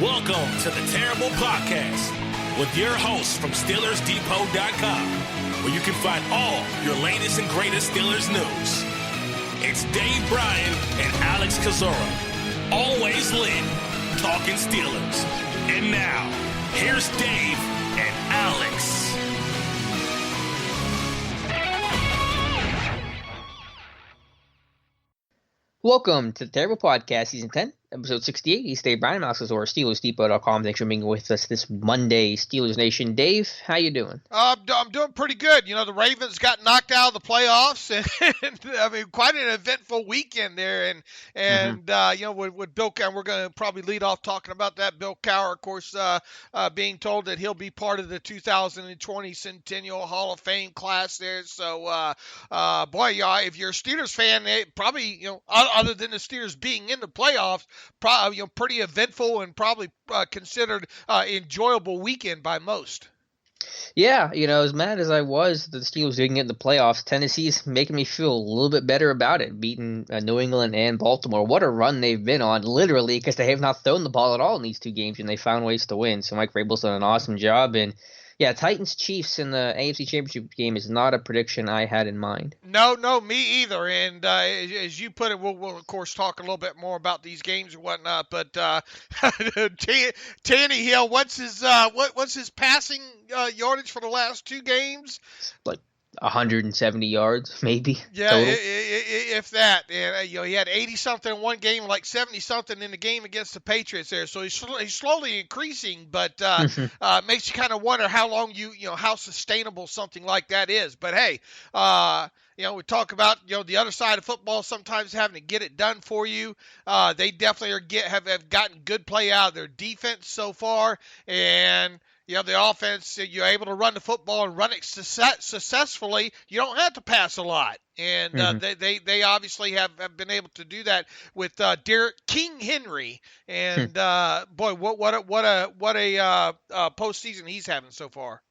Welcome to the Terrible Podcast with your hosts from SteelersDepot.com, where you can find all your latest and greatest Steelers news. It's Dave Bryan and Alex Kozora, always lit, talking Steelers. And now, here's Dave and Alex. Welcome to the Terrible Podcast, Season 10, Episode 68. He's Dave Bryan, Alex Kozora, SteelersDepot.com. Thanks for being with us this Monday, Steelers Nation. Dave, how you doing? I'm doing pretty good. You know, the Ravens got knocked out of the playoffs, and I mean, quite an eventful weekend there. And you know, with Bill Cowher, we're going to probably lead off talking about that. Bill Cowher, of course, being told that he'll be part of the 2020 Centennial Hall of Fame class there. So, boy, if you're a Steelers fan, it probably, you know, other than the Steelers being in the playoffs, probably, you know, pretty eventful and probably considered enjoyable weekend by most. Yeah, you know, as mad as I was that the Steelers didn't get in the playoffs, Tennessee's making me feel a little bit better about it, beating New England and Baltimore. What a run they've been on, literally, because they have not thrown the ball at all in these two games, and they found ways to win. So Mike Vrabel's done an awesome job, and yeah, Titans-Chiefs in the AFC Championship game is not a prediction I had in mind. No, me either. And as you put it, we'll of course talk a little bit more about these games and whatnot. But Tannehill, what's his passing yardage for the last two games? Like 170 yards, maybe. Yeah, total. If that. And, you know, he had 80-something in one game, like 70-something in the game against the Patriots there. So he's slowly increasing, but makes you kind of wonder how long how sustainable something like that is. But hey, you know, we talk about, you know, the other side of football sometimes having to get it done for you. They definitely have gotten good play out of their defense so far, and you know, the offense, you're able to run the football and run it successfully. You don't have to pass a lot. And they obviously have been able to do that with Derek King Henry. And boy, what a postseason he's having so far.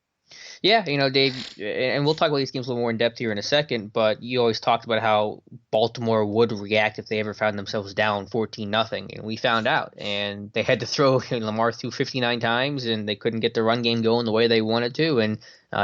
Yeah, you know, Dave, and we'll talk about these games a little more in depth here in a second, but you always talked about how Baltimore would react if they ever found themselves down 14-0, and we found out. And they had to throw Lamar through 59 times, and they couldn't get the run game going the way they wanted to, and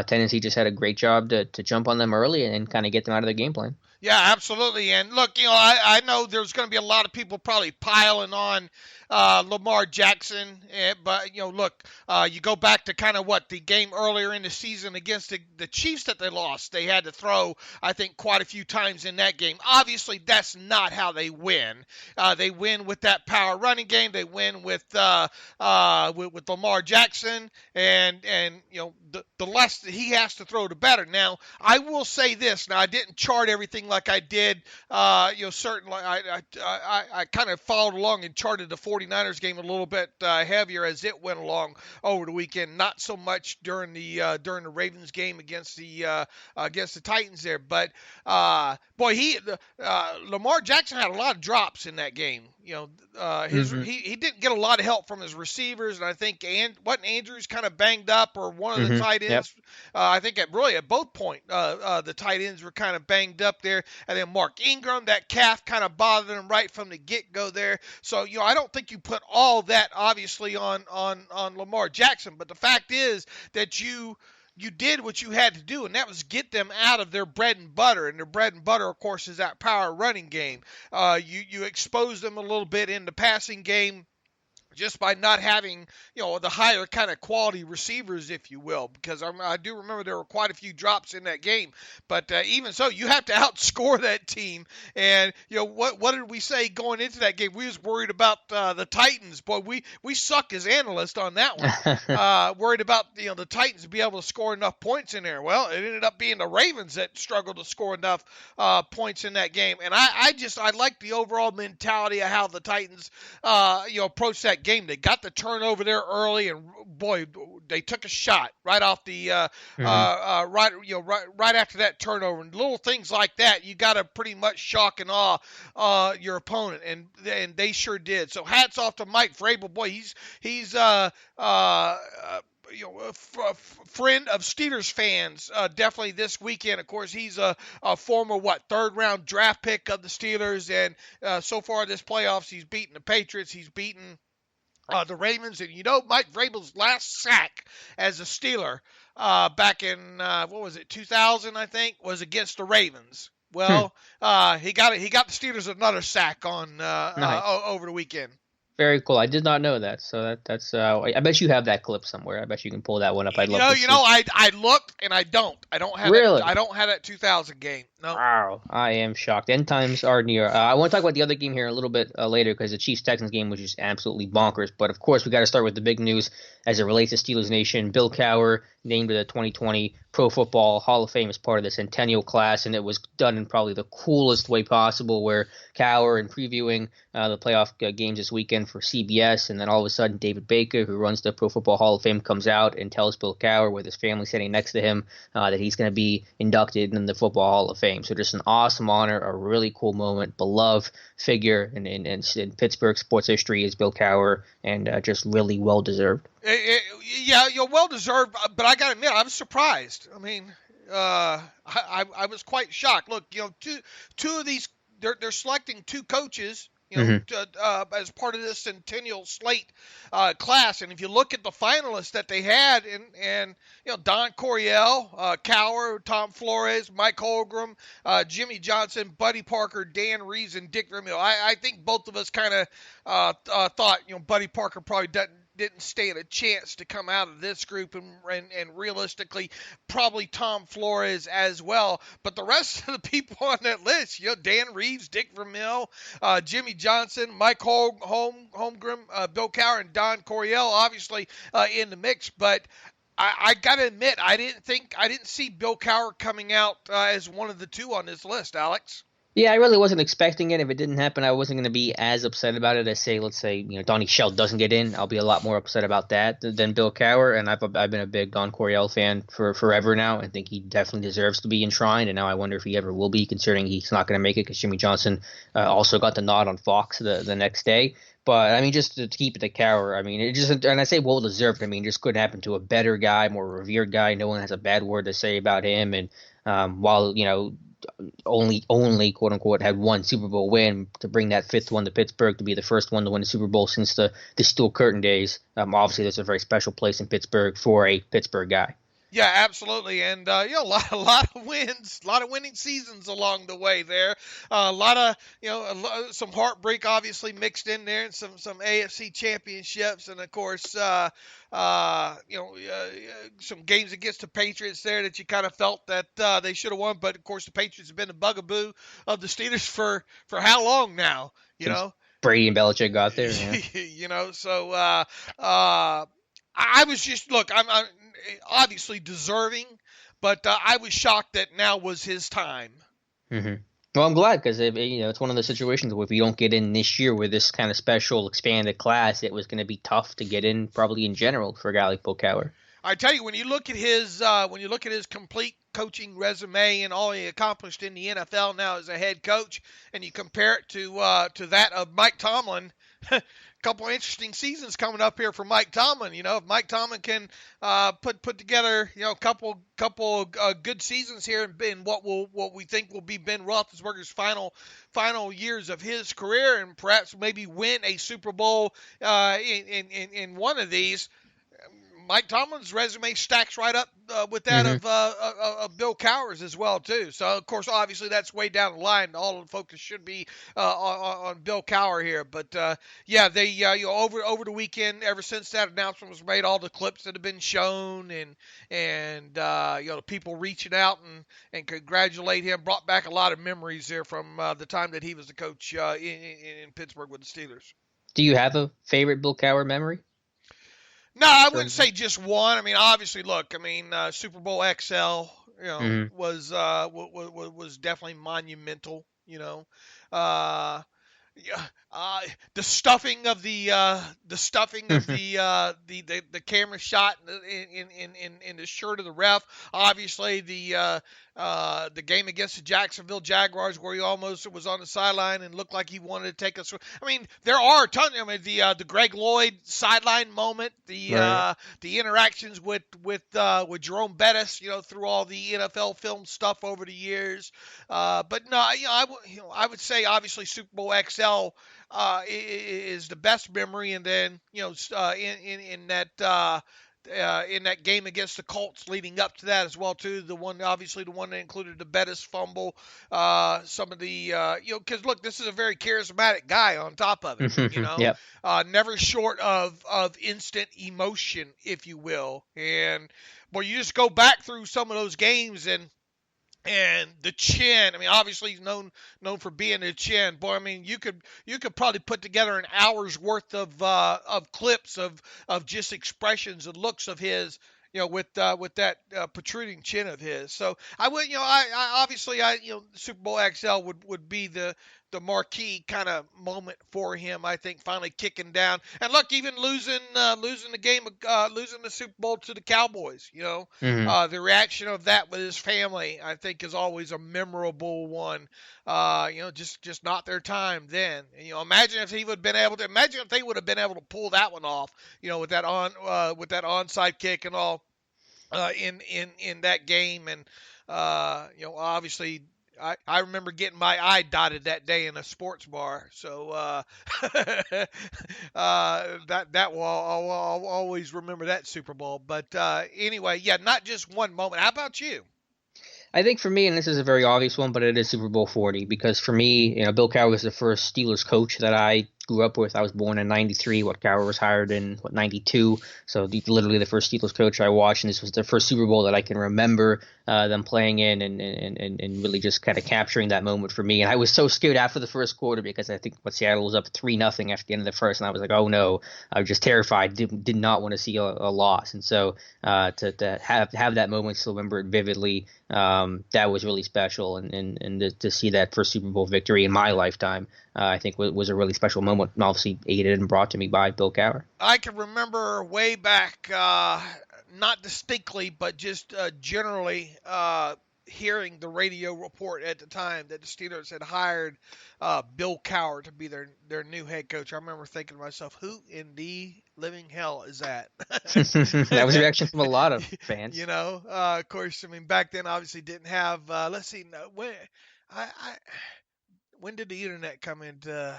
Tennessee just had a great job to jump on them early and kind of get them out of their game plan. Yeah, absolutely. And look, you know, I know there's going to be a lot of people probably piling on Lamar Jackson, but, you know, look, you go back to kind of the game earlier in the season against the Chiefs that they lost. They had to throw, I think, quite a few times in that game. Obviously, that's not how they win. They win with that power running game. They win with Lamar Jackson, and you know, the less that he has to throw, the better. Now, I will say this. Now, I didn't chart everything like I did. You know, certainly, I kind of followed along and charted the 49ers game a little bit heavier as it went along over the weekend. Not so much during the Ravens game against the Titans there. But boy, Lamar Jackson had a lot of drops in that game. You know, he didn't get a lot of help from his receivers, and I think wasn't Andrews kind of banged up, or one of the tight ends. Yep. I think at both points the tight ends were kind of banged up there, and then Mark Ingram, that calf kind of bothered him right from the get-go there. So, you know, I don't think you put all that obviously on Lamar Jackson, but the fact is that you did what you had to do, and that was get them out of their bread and butter. And their bread and butter, of course, is that power running game. You expose them a little bit in the passing game just by not having, you know, the higher kind of quality receivers, if you will, because I do remember there were quite a few drops in that game. But even so, you have to outscore that team. And, you know, what did we say going into that game? We was worried about the Titans. Boy, we suck as analysts on that one. Worried about, you know, the Titans to be able to score enough points in there. Well, it ended up being the Ravens that struggled to score enough points in that game. And I like the overall mentality of how the Titans, you know, approached that game. They got the turnover there early, and boy, they took a shot right off the right after that turnover. And little things like that, you got to pretty much shock and awe your opponent, and they sure did. So hats off to Mike Vrabel. Boy, he's a friend of Steelers fans, definitely this weekend. Of course, he's a former third-round draft pick of the Steelers, and so far this playoffs, he's beaten the Patriots, he's beaten the Ravens. And Mike Vrabel's last sack as a Steeler back in what was it, 2000, I think, was against the Ravens. Hmm. Well, he got the Steelers another sack on Nice. over the weekend. Very cool. I did not know that. So that's I bet you have that clip somewhere. I bet you can pull that one up. I'd love to see. I looked and I don't. I don't have it. Really? I don't have that 2000 game. No. Wow, I am shocked. End times are near. I want to talk about the other game here a little bit later because the Chiefs-Texans game was just absolutely bonkers. But of course, we got to start with the big news as it relates to Steelers Nation. Bill Cowher named to the 2020 Pro Football Hall of Fame as part of the Centennial Class, and it was done in probably the coolest way possible, where Cowher, in previewing the playoff games this weekend for CBS, and then all of a sudden David Baker, who runs the Pro Football Hall of Fame, comes out and tells Bill Cowher, with his family sitting next to him, that he's going to be inducted in the Football Hall of Fame. So just an awesome honor, a really cool moment, beloved figure in Pittsburgh sports history is Bill Cowher, and just really well deserved. Yeah, well deserved, but I got to admit, I was surprised. I mean, I was quite shocked. Look, two of these, they're selecting two coaches, as part of this Centennial slate class. And if you look at the finalists that they had, and Don Coryell, Cowher, Tom Flores, Mike Holmgren, Jimmy Johnson, Buddy Parker, Dan Reeves, and Dick Vermeil. I think both of us kind of thought Buddy Parker probably didn't stand a chance to come out of this group, and realistically, probably Tom Flores as well. But the rest of the people on that list, Dan Reeves, Dick Vermeil, Jimmy Johnson, Mike Holmgren, Bill Cowher, and Don Coryell, obviously in the mix. But I got to admit, I didn't see Bill Cowher coming out as one of the two on this list, Alex. Yeah, I really wasn't expecting it. If it didn't happen, I wasn't going to be as upset about it as, let's say, Donnie Shell doesn't get in. I'll be a lot more upset about that than Bill Cowher. And I've been a big Don Coryell fan for forever now. I think he definitely deserves to be enshrined. And now I wonder if he ever will be, considering he's not going to make it because Jimmy Johnson also got the nod on Fox the next day. But I mean, just to keep it to Cowher, I mean, it just, and I say well deserved. I mean, it just couldn't happen to a better guy, more revered guy. No one has a bad word to say about him. And while only quote unquote had one Super Bowl win, to bring that fifth one to Pittsburgh, to be the first one to win the Super Bowl since the Steel Curtain days. Obviously, there's a very special place in Pittsburgh for a Pittsburgh guy. Yeah, absolutely, and a lot of wins, a lot of winning seasons along the way there. A lot of some heartbreak obviously mixed in there, and some AFC championships, and of course some games against the Patriots there that you kind of felt that they should have won. But of course, the Patriots have been the bugaboo of the Steelers for how long now? Brady and Belichick got there. Yeah. So I was just, look, I'm obviously deserving, but I was shocked that now was his time. Mm-hmm. Well, I'm glad, because it's one of those situations where if you don't get in this year with this kind of special expanded class, it was going to be tough to get in, probably in general, for a guy like Bill Cowher. I tell you, when you look at his complete coaching resume and all he accomplished in the NFL now as a head coach, and you compare it to that of Mike Tomlin. Couple of interesting seasons coming up here for Mike Tomlin. If Mike Tomlin can put together a couple good seasons here in what we think will be Ben Roethlisberger's final years of his career, and perhaps maybe win a Super Bowl in one of these, Mike Tomlin's resume stacks right up with that of Bill Cowher's as well too. So of course, obviously, that's way down the line. All the focus should be on Bill Cowher here. But they over the weekend, ever since that announcement was made, all the clips that have been shown and the people reaching out and congratulate him brought back a lot of memories there from the time that he was the coach in Pittsburgh with the Steelers. Do you have a favorite Bill Cowher memory? No, I wouldn't say just one. I mean, obviously, look. I mean, Super Bowl XL, was definitely monumental. The stuffing of the camera shot in the shirt of the ref. Obviously, the game against the Jacksonville Jaguars, where he almost was on the sideline and looked like he wanted to take us. I mean, there are a ton. I mean, the Greg Lloyd sideline moment, the interactions with Jerome Bettis, through all the NFL film stuff over the years. But no, I would say obviously Super Bowl XL XL is the best memory, and then in that game against the Colts leading up to that as well too. The one that included the Bettis fumble, some of the because look, this is a very charismatic guy on top of it. Yep. Never short of instant emotion, if you will. And boy, you just go back through some of those games and the chin. I mean, obviously he's known for being a chin. Boy, I mean, you could probably put together an hour's worth of clips of just expressions and looks of his, with that protruding chin of his. So I would, Super Bowl XL would be the marquee kind of moment for him. I think finally kicking down, and look, even losing the game, losing the Super Bowl to the Cowboys. The reaction of that with his family, I think, is always a memorable one. Just not their time then. And, imagine if they would have been able to pull that one off. With that onside kick and all, in that game, and obviously. I remember getting my eye dotted that day in a sports bar, so that I'll always remember that Super Bowl. But anyway, yeah, not just one moment. How about you? I think for me, and this is a very obvious one, but it is Super Bowl 40 because for me, Bill Cowher was the first Steelers coach that I grew up with. I was born in '93. Cowher was hired in '92. So literally the first Steelers coach I watched, and this was the first Super Bowl that I can remember them playing in, and really just kind of capturing that moment for me. And I was so scared after the first quarter because I think Seattle was up 3-0 after the end of the first, and I was like, oh no, I was just terrified. Did not want to see a loss, and so to have that moment, still remember it vividly. That was really special, and to see that first Super Bowl victory in my lifetime, I think was a really special moment, and obviously aided and brought to me by Bill Cowher. I can remember way back, not distinctly, but just generally hearing the radio report at the time that the Steelers had hired Bill Cowher to be their new head coach. I remember thinking to myself, who in the living hell is that? That was a reaction from a lot of fans. Of course, I mean, back then obviously didn't have, let's see, when did the internet come into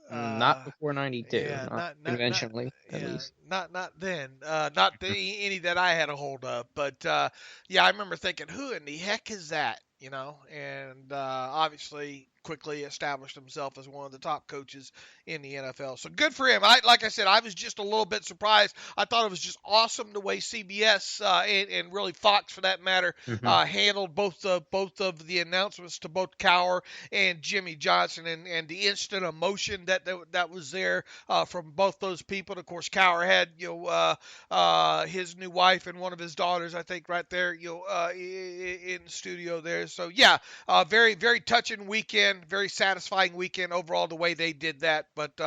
not before '92, yeah, not conventionally, at least. Not then. Not any that I had a hold of. But yeah, I remember thinking, who in the heck is that? And obviously quickly established himself as one of the top coaches in the NFL. So good for him. Like I said, I was just a little bit surprised. I thought it was just awesome the way CBS and really Fox, for that matter, handled both of the announcements to both Cowher and Jimmy Johnson, and the instant emotion that was there from both those people. And of course, Cowher had his new wife and one of his daughters, I think, right there in the studio there. So yeah, very very touching weekend. Very satisfying weekend overall, the way they did that. But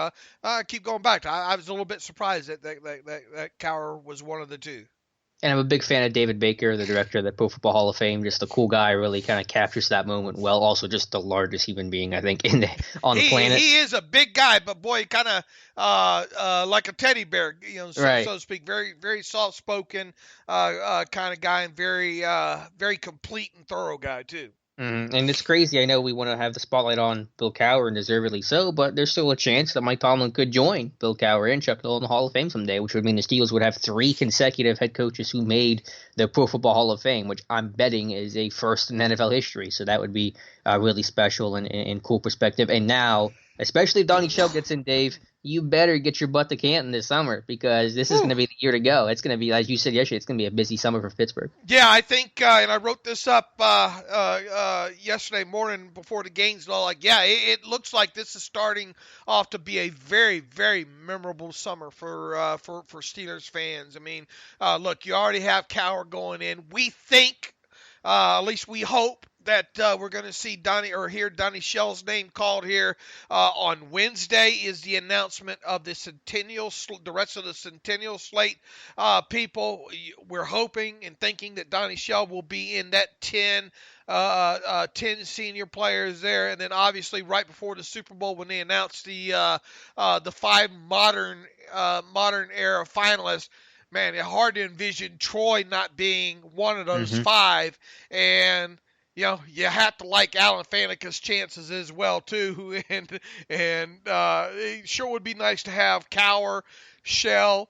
I keep going back. I was a little bit surprised that Cowher was one of the two. And I'm a big fan of David Baker, the director of the Pro Football Hall of Fame. Just a cool guy, really kind of captures that moment well. Also, just the largest human being, I think, on the planet. He is a big guy, but boy, kind of like a teddy bear, right. So to speak. Very, very soft-spoken kind of guy, and very, very complete and thorough guy too. And it's crazy. I know we want to have the spotlight on Bill Cowher, and deservedly so, but there's still a chance that Mike Tomlin could join Bill Cowher and Chuck Noll in the Hall of Fame someday, which would mean the Steelers would have 3 consecutive head coaches who made the Pro Football Hall of Fame, which I'm betting is a first in NFL history. So that would be really special and cool perspective. And now, especially if Donnie Shell gets in, Dave, you better get your butt to Canton this summer, because this is going to be the year to go. It's going to be, as you said yesterday, it's going to be a busy summer for Pittsburgh. Yeah, I think, and I wrote this up yesterday morning before the games and all. Like, yeah, it looks like this is starting off to be a very, very memorable summer for Steelers fans. I mean, look, you already have Cowher going in. We think, at least we hope, that we're going to see hear Donnie Shell's name called here on Wednesday. Is the announcement of the the rest of the Centennial slate. People, we're hoping and thinking that Donnie Shell will be in that 10 senior players there, and then obviously right before the Super Bowl when they announced the 5 modern era finalists. Man, it's hard to envision Troy not being one of those 5, and you have to like Alan Faneca's chances as well too, and it sure would be nice to have Cowher, Shell,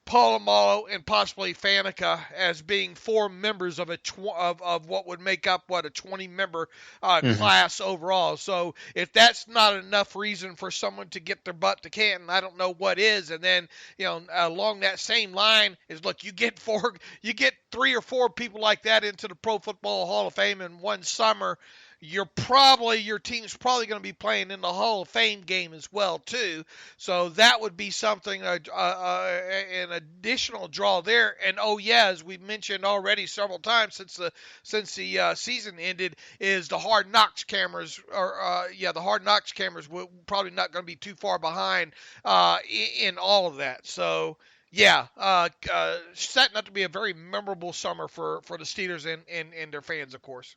Polamalu, and possibly Faneca as being four members of of what would make up a 20-member class overall. So if that's not enough reason for someone to get their butt to Canton, I don't know what is. And then along that same line is, look, you get 3 or 4 people like that into the Pro Football Hall of Fame in one summer. Your team's probably going to be playing in the Hall of Fame game as well too, so that would be something, an additional draw there. And as we've mentioned already several times since the season ended, is the Hard Knocks cameras, the Hard Knocks cameras will probably not going to be too far behind in all of that. So. Yeah, setting up to be a very memorable summer for the Steelers and their fans, of course.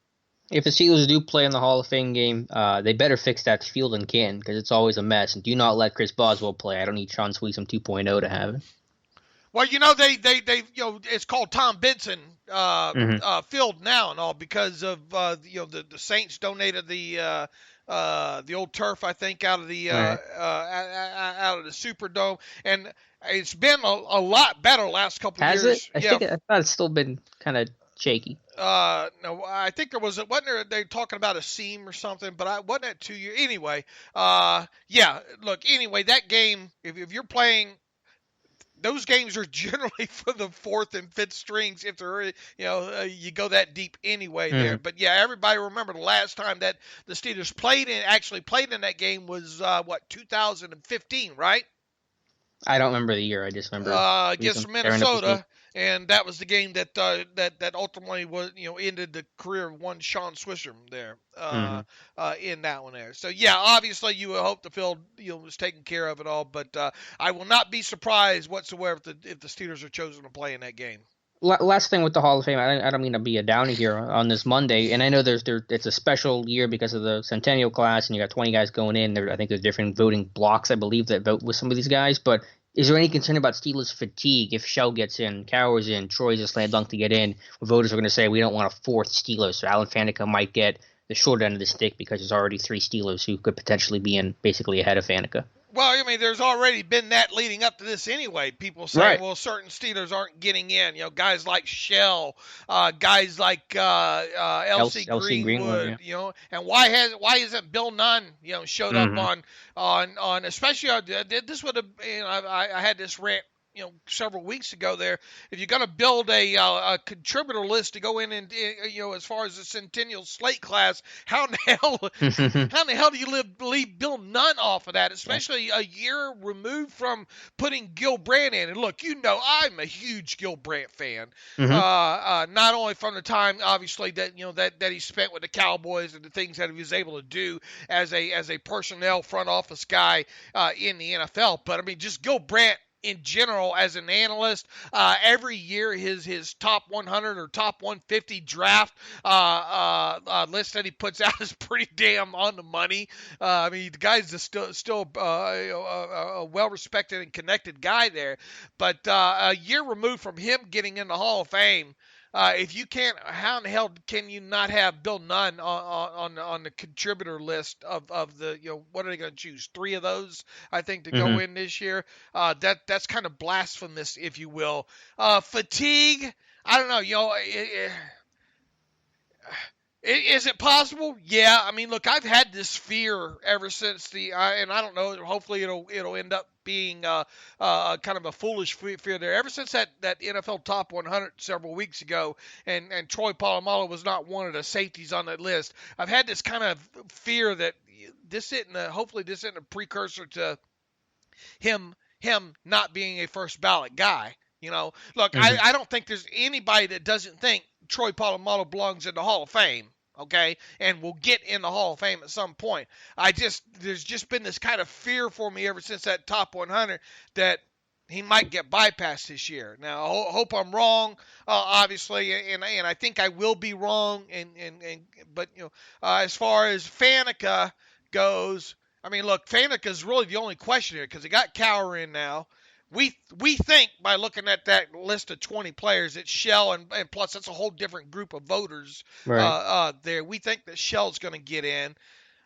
If the Steelers do play in the Hall of Fame game, they better fix that field in Canton because it's always a mess. And do not let Chris Boswell play. I don't need Sean Sweetum 2.0 to have it. Well, they it's called Tom Benson field now and all because of the Saints donated the old turf, I think, out of the out of the Superdome, and it's been a lot better last couple of years. Has it? I thought it's still been kind of shaky. No, I think wasn't there, they talking about a seam or something, but wasn't that 2 years anyway. Look, anyway, that game, if you're playing, those games are generally for the 4th and 5th strings if they're you go that deep anyway there. But everybody remember the last time that the Steelers actually played in that game was 2015, right? I don't remember the year. I just remember against Minnesota, and that was the game that ultimately was ended the career of one Sean Swisher there in that one there. So obviously you would hope the field was taken care of it all, but I will not be surprised whatsoever if the Steelers are chosen to play in that game. Last thing with the Hall of Fame, I don't mean to be a downer here on this Monday, and I know it's a special year because of the Centennial Class, and you got 20 guys going in. I think there's different voting blocks, I believe, that vote with some of these guys. But is there any concern about Steelers fatigue if Shell gets in, Cowher's in, Troy's a slam dunk to get in? Voters are going to say we don't want a 4th Steelers, so Alan Faneca might get the short end of the stick because there's already 3 Steelers who could potentially be in basically ahead of Faneca. Well, I mean, there's already been that leading up to this anyway. People say, well, certain Steelers aren't getting in. Guys like Shell, guys like L.C. Greenwood, and why hasn't Bill Nunn, showed up on especially this would have, I had this rant several weeks ago there. If you're going to build a contributor list to go in and as far as the Centennial Slate class, how in the hell do you leave Bill Nunn off of that, especially a year removed from putting Gil Brandt in? And look, I'm a huge Gil Brandt fan. Not only from the time obviously that that he spent with the Cowboys and the things that he was able to do as a personnel front office guy in the NFL, but I mean just Gil Brandt in general as an analyst. Every year his top 100 or top 150 draft list that he puts out is pretty damn on the money. I mean, the guy's just still a well-respected and connected guy there. But a year removed from him getting in the Hall of Fame, if you can't, how in the hell can you not have Bill Nunn on the contributor list of the, what are they going to choose? 3 of those, I think, to go in this year. That's kind of blasphemous, if you will. Fatigue, I don't know, is it possible? Yeah. I mean, look, I've had this fear ever since and I don't know, hopefully it'll end up being kind of a foolish fear there. Ever since that NFL Top 100 several weeks ago, and Troy Polamalu was not one of the safeties on that list, I've had this kind of fear that hopefully this isn't a precursor to him not being a first ballot guy. Look, I don't think there's anybody that doesn't think Troy Polamalu belongs in the Hall of Fame, okay, and will get in the Hall of Fame at some point. There's just been this kind of fear for me ever since that top 100 that he might get bypassed this year. Now, I hope I'm wrong, obviously, and I think I will be wrong. But as far as Faneca goes, I mean, look, Faneca is really the only question here because they got Cowher in now. we think by looking at that list of 20 players that Shell and plus that's a whole different group of voters there. We think that Shell's going to get in.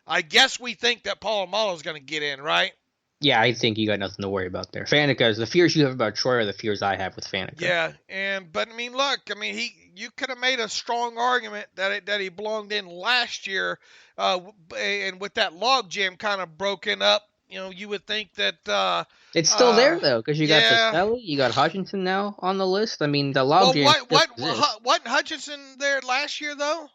I guess we think that Polamalu's going to get in, right? Yeah, I think you got nothing to worry about there. Faneca, the fears you have about Troy are the fears I have with Faneca. Yeah, but I mean, look, I mean, you could have made a strong argument that he belonged in last year, and with that logjam kind of broken up, you would think that it's still there though, because you got Pacelli, you got Hutchinson now on the list. I mean, the logjam. Well, wasn't Hutchinson there last year though?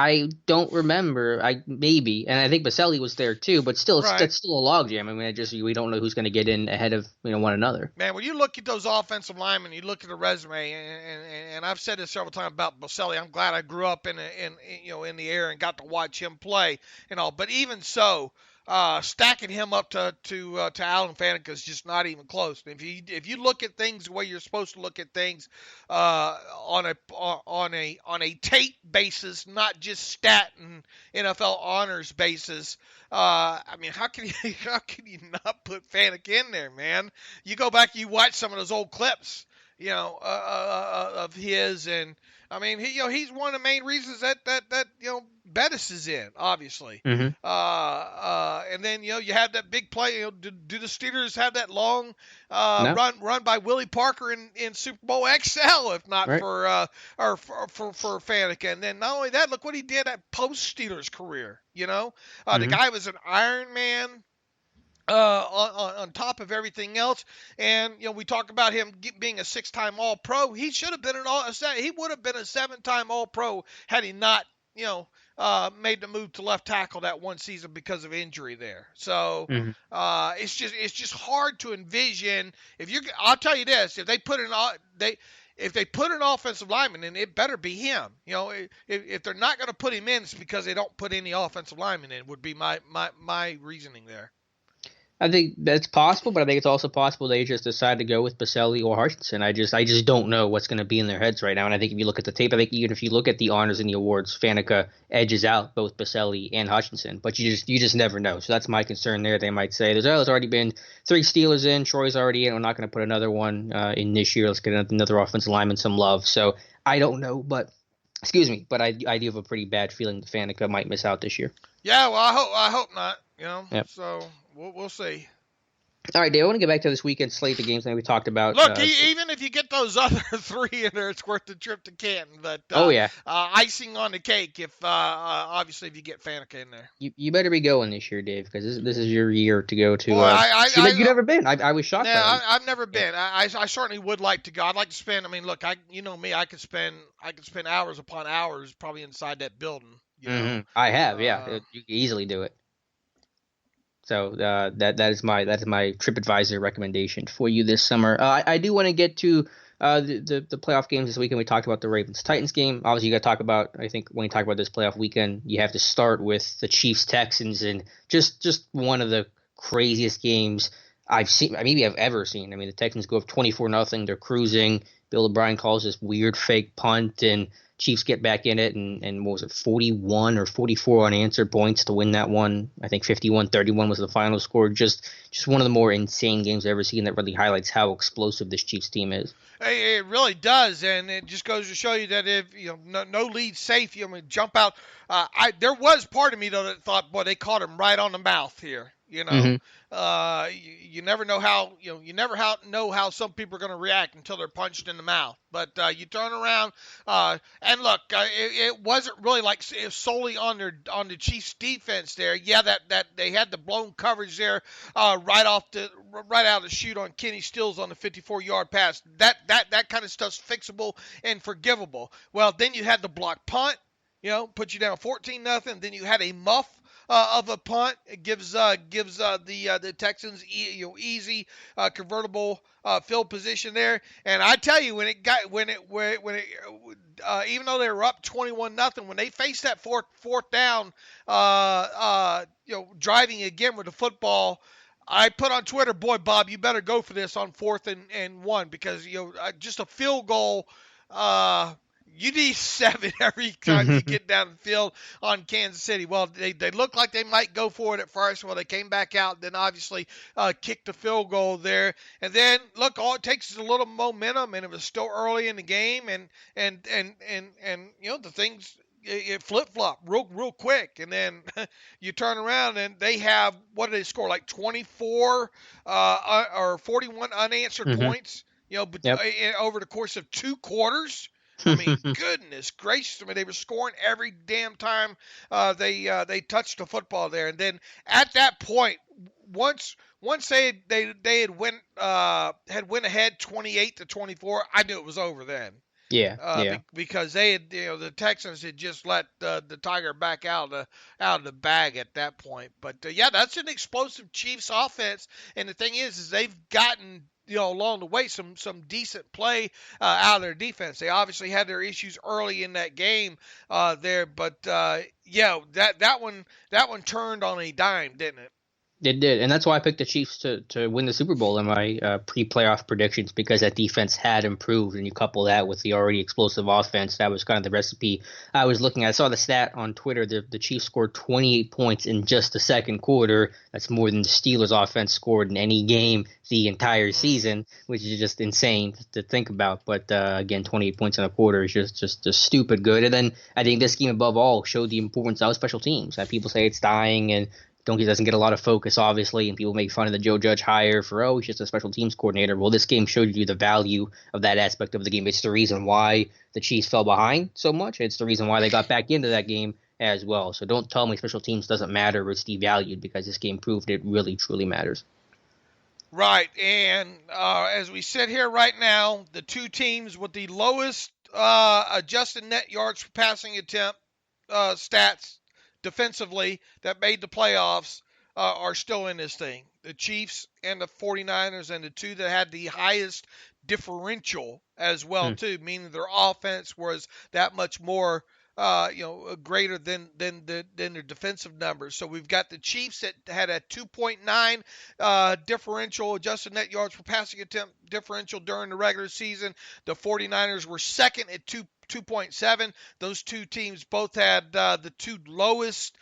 I don't remember. Maybe, and I think Pacelli was there too. But still, it's still a logjam. I mean, we don't know who's going to get in ahead of one another. Man, when you look at those offensive linemen, you look at the resume, and I've said this several times about Pacelli. I'm glad I grew up in the area and got to watch him play and all. But even so, stacking him up to Alan Faneca is just not even close. If you look at things the way you're supposed to look at things on a tape basis, not just stat and NFL honors basis, I mean, how can you not put Faneca in there, man? You go back, you watch some of those old clips, of his, and I mean, he's one of the main reasons that Bettis is in, obviously. Mm-hmm. And then you have that big play. Do the Steelers have that long run by Willie Parker in Super Bowl XL? If not for Faneca. And then not only that, look what he did at post Steelers career. The guy was an Iron Man. On top of everything else, and we talk about him being a 6-time All-Pro. He should have been he would have been a 7-time All-Pro had he not made the move to left tackle that one season because of injury there. So it's just hard to envision. I'll tell you this: if they put an offensive lineman in, it better be him. If they're not going to put him in, it's because they don't put any offensive lineman in. Would be my reasoning there. I think that's possible, but I think it's also possible they just decide to go with Pacelli or Hutchinson. I just don't know what's going to be in their heads right now. And I think if you look at the tape, I think even if you look at the honors and the awards, Faneca edges out both Pacelli and Hutchinson. But you just never know. So that's my concern there. They might say there's already been 3 Steelers in, Troy's already in. We're not going to put another one in this year. Let's get another offensive lineman some love. So I don't know, but I do have a pretty bad feeling that Faneca might miss out this year. Yeah, well, I hope not. Yep. So. We'll see. All right, Dave, I want to get back to this weekend slate of games that we talked about. Look, even if you get those other 3 in there, it's worth the trip to Canton. But icing on the cake if obviously if you get Faneca in there. You better be going this year, Dave, because this is your year to go to. You've never been. I was shocked. Yeah, I've never been. I certainly would like to go. I'd like to spend. I mean, look, you know me. I could spend hours upon hours probably inside that building. I have, yeah. You can easily do it. So that is my TripAdvisor recommendation for you this summer. I do want to get to the playoff games this weekend. We talked about the Ravens-Titans game. Obviously, you got to talk about. I think when you talk about this playoff weekend, you have to start with the Chiefs-Texans, and just one of the craziest games I've seen. Maybe I've ever seen. I mean, the Texans go up 24-0. They're cruising. Bill O'Brien calls this weird fake punt, and Chiefs get back in it, and what was it, 41 or 44 unanswered points to win that one. I think 51-31 was the final score. Just one of the more insane games I've ever seen that really highlights how explosive this Chiefs team is. It really does, and it just goes to show you that if no lead safe, jump out. There was part of me though that thought, boy, they caught him right on the mouth here. You never know how know how some people are going to react until they're punched in the mouth. But you turn around and look, it wasn't really like solely on the Chiefs defense there. Yeah, that they had the blown coverage there right out of the chute on Kenny Stills on the 54-yard pass. That kind of stuff's fixable and forgivable. Well, then you had the block punt, put you down 14-0. Then you had a muff of a punt. It gives the Texans easy convertible field position there. And I tell you, when it even though they were up 21-0, when they faced that fourth down, driving again with the football, I put on Twitter, boy, Bob, you better go for this on 4th and 1 because just a field goal. You need 7 every time you get down the field on Kansas City. Well, they looked like they might go for it at first. Well, they came back out, then obviously kicked the field goal there. And then, look, all it takes is a little momentum, and it was still early in the game. And the things – it flip-flop real quick, and then you turn around and they have, what did they score, like 24 or 41 unanswered points, but over the course of 2 quarters. I mean, goodness gracious! I mean, they were scoring every damn time they touched the football there, and then at that point, once they had went ahead 28-24, I knew it was over then. Yeah. Because they had, the Texans had just let the Tiger back out of the bag at that point. But that's an explosive Chiefs offense. And the thing is they've gotten along the way some decent play out of their defense. They obviously had their issues early in that game there, but that one turned on a dime, didn't it? It did, and that's why I picked the Chiefs to win the Super Bowl in my pre-playoff predictions, because that defense had improved, and you couple that with the already explosive offense. That was kind of the recipe I was looking at. I saw the stat on Twitter. The Chiefs scored 28 points in just the second quarter. That's more than the Steelers' offense scored in any game the entire season, which is just insane to think about. But again, 28 points in a quarter is just stupid good. And then I think this game above all showed the importance of special teams. People say it's dying and doesn't get a lot of focus, obviously, and people make fun of the Joe Judge hire for, he's just a special teams coordinator. Well, this game showed you the value of that aspect of the game. It's the reason why the Chiefs fell behind so much. It's the reason why they got back into that game as well. So don't tell me special teams doesn't matter or it's devalued, because this game proved it really, truly matters. Right, and as we sit here right now, the two teams with the lowest adjusted net yards per passing attempt stats defensively that made the playoffs are still in this thing. The Chiefs and the 49ers, and the two that had the highest differential as well, too, meaning their offense was that much more greater than their defensive numbers. So we've got the Chiefs that had a 2.9 differential, adjusted net yards per passing attempt differential during the regular season. The 49ers were second at 2.7. Those two teams both had the two lowest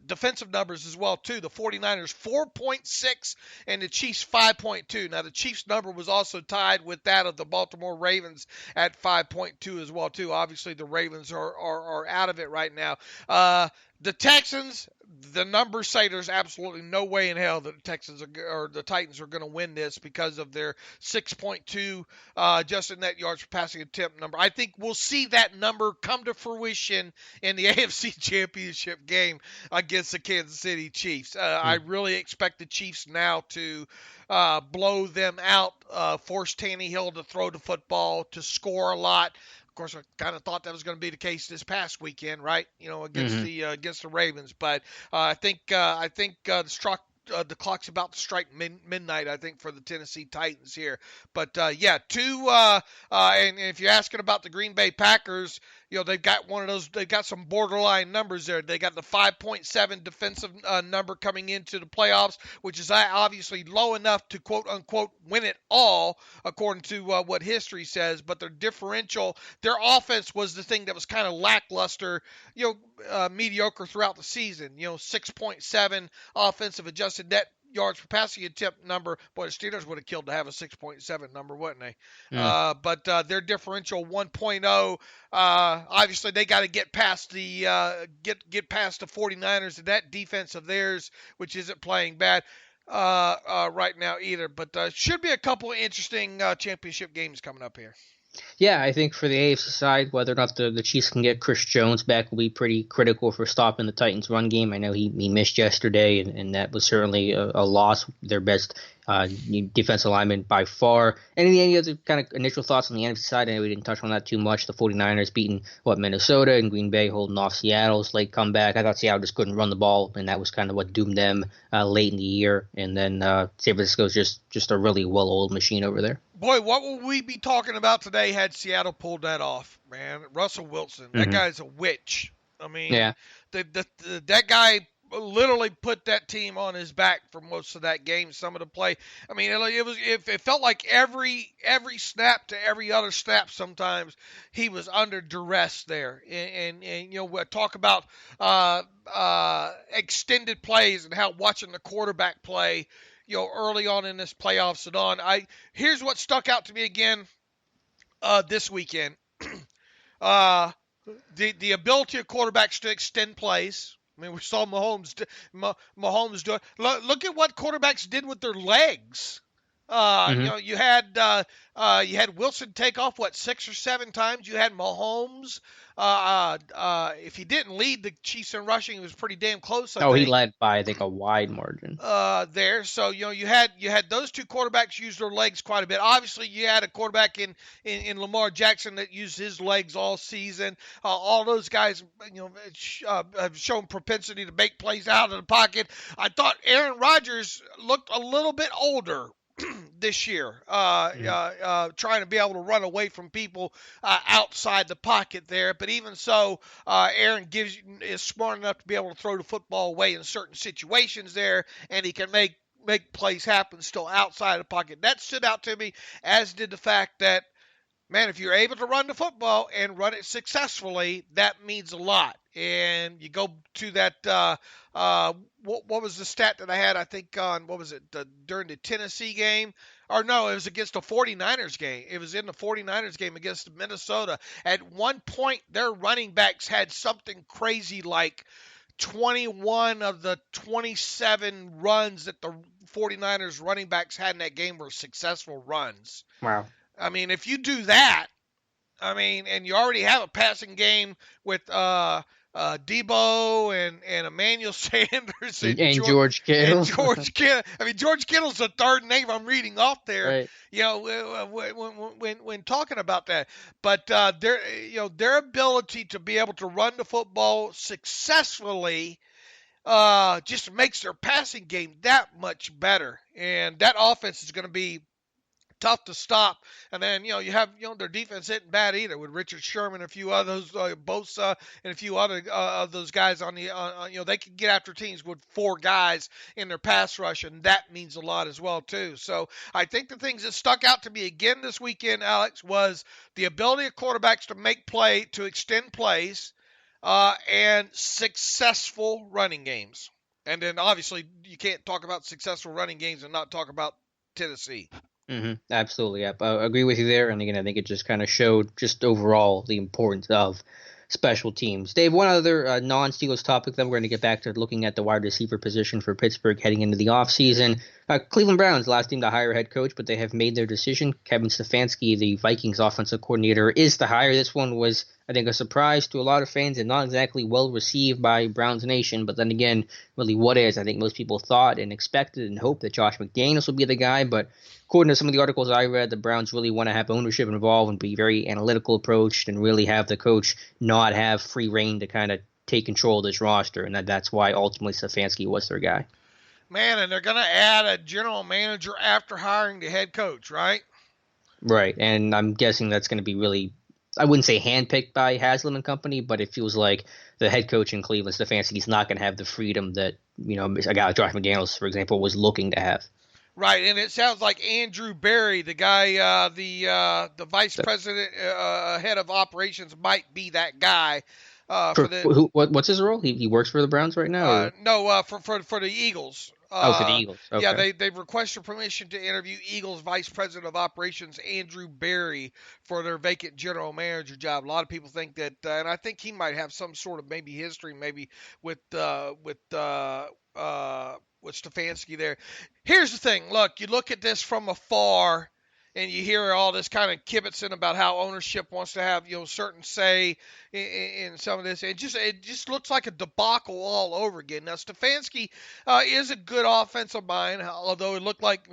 defensive numbers as well, too. The 49ers 4.6 and the Chiefs 5.2. Now, the Chiefs number was also tied with that of the Baltimore Ravens at 5.2 as well, too. Obviously, the Ravens are out of it right now. The Texans, the numbers say there's absolutely no way in hell that the Titans are going to win this because of their 6.2 adjusted net yards per passing attempt number. I think we'll see that number come to fruition in the AFC Championship game against the Kansas City Chiefs. I really expect the Chiefs now to blow them out, force Tannehill to throw the football, to score a lot. Of course, I kind of thought that was going to be the case this past weekend, right? Against the Ravens. But I think the clock's about to strike midnight, I think, for the Tennessee Titans here. But and if you're asking about the Green Bay Packers, they've got one of those. They've got some borderline numbers there. They got the 5.7 defensive number coming into the playoffs, which is obviously low enough to quote unquote win it all, according to what history says. But their differential, their offense was the thing that was kind of lackluster, mediocre throughout the season. 6.7 offensive adjusted net yards per passing attempt number. Boy, the Steelers would have killed to have a 6.7 number, wouldn't they? But their differential 1.0. Obviously, they got to get past the 49ers and that defense of theirs, which isn't playing bad right now either. But should be a couple of interesting championship games coming up here. Yeah, I think for the AFC side, whether or not the Chiefs can get Chris Jones back will be pretty critical for stopping the Titans' run game. I know he missed yesterday, and that was certainly a loss. Their best defensive lineman by far. Any other kind of initial thoughts on the NFC side? I know we didn't touch on that too much. The 49ers beating Minnesota, and Green Bay holding off Seattle's late comeback. I thought Seattle just couldn't run the ball, and that was kind of what doomed them late in the year. And then San Francisco's just a really well-oiled machine over there. Boy, what will we be talking about today had Seattle pulled that off, man? Russell Wilson, that guy's a witch. I mean, that guy literally put that team on his back for most of that game. Some of the play, I mean, it felt like every snap to every other snap. Sometimes he was under duress there, and we talk about extended plays and how watching the quarterback play, early on in this playoffs and on. Here's what stuck out to me again this weekend. The ability of quarterbacks to extend plays. I mean, we saw Mahomes do it. Look at what quarterbacks did with their legs. You had Wilson take off 6 or 7 times. You had Mahomes. If he didn't lead the Chiefs in rushing, he was pretty damn close. I think. He led by I think a wide margin. There, so you had those two quarterbacks use their legs quite a bit. Obviously, you had a quarterback in Lamar Jackson that used his legs all season. All those guys, have shown propensity to make plays out of the pocket. I thought Aaron Rodgers looked a little bit older this year, trying to be able to run away from people outside the pocket there. But even so, Aaron is smart enough to be able to throw the football away in certain situations there, and he can make plays happen still outside the pocket. That stood out to me, as did the fact that, man, if you're able to run the football and run it successfully, that means a lot. And you go to that, what was the stat that I had, I think, on, during the Tennessee game? Or no, it was against the 49ers game. It was in the 49ers game against Minnesota. At one point, their running backs had something crazy like 21 of the 27 runs that the 49ers running backs had in that game were successful runs. Wow. I mean, if you do that, and you already have a passing game with Debo and Emmanuel Sanders and George Kittle. And George Kittle. George Kittle's the third name I'm reading off there. Right. When talking about that, but their ability to be able to run the football successfully just makes their passing game that much better, and that offense is going to be tough to stop. And then, you have, their defense isn't bad either, with Richard Sherman and a few others, Bosa and a few other of those guys on the, they can get after teams with 4 guys in their pass rush, and that means a lot as well, too. So I think the things that stuck out to me again this weekend, Alex, was the ability of quarterbacks to extend plays, and successful running games. And then, obviously, you can't talk about successful running games and not talk about Tennessee. Mm-hmm. Absolutely. Yep. I agree with you there. And again, I think it just kind of showed just overall the importance of special teams. Dave, one other non-Steelers topic that we're going to get back to, looking at the wide receiver position for Pittsburgh heading into the offseason. Cleveland Browns, last team to hire a head coach, but they have made their decision. Kevin Stefanski, the Vikings offensive coordinator, is the hire. This one was, I think, a surprise to a lot of fans and not exactly well received by Browns Nation. But then again, really what is, I think most people thought and expected and hoped that Josh McDaniels would be the guy. But according to some of the articles I read, the Browns really want to have ownership involved and be very analytical approached and really have the coach not have free reign to kind of take control of this roster. And that's why ultimately Stefanski was their guy. Man, and they're going to add a general manager after hiring the head coach, right? Right, and I'm guessing that's going to be really, I wouldn't say handpicked by Haslam and company, but it feels like the head coach in Cleveland, Stefanski's not going to have the freedom that, a guy like Josh McDaniels, for example, was looking to have. Right, and it sounds like Andrew Berry, the guy, the vice president, head of operations, might be that guy. What's his role? He works for the Browns right now? No, for the Eagles. For the Eagles. Okay. Yeah, they've requested permission to interview Eagles Vice President of Operations Andrew Berry for their vacant general manager job. A lot of people think that, and I think he might have some sort of maybe history, maybe with Stefanski there. Here's the thing. Look, you look at this from afar, and you hear all this kind of kibitzing about how ownership wants to have, certain say in some of this. It just looks like a debacle all over again. Now, Stefanski is a good offensive mind, although it looked like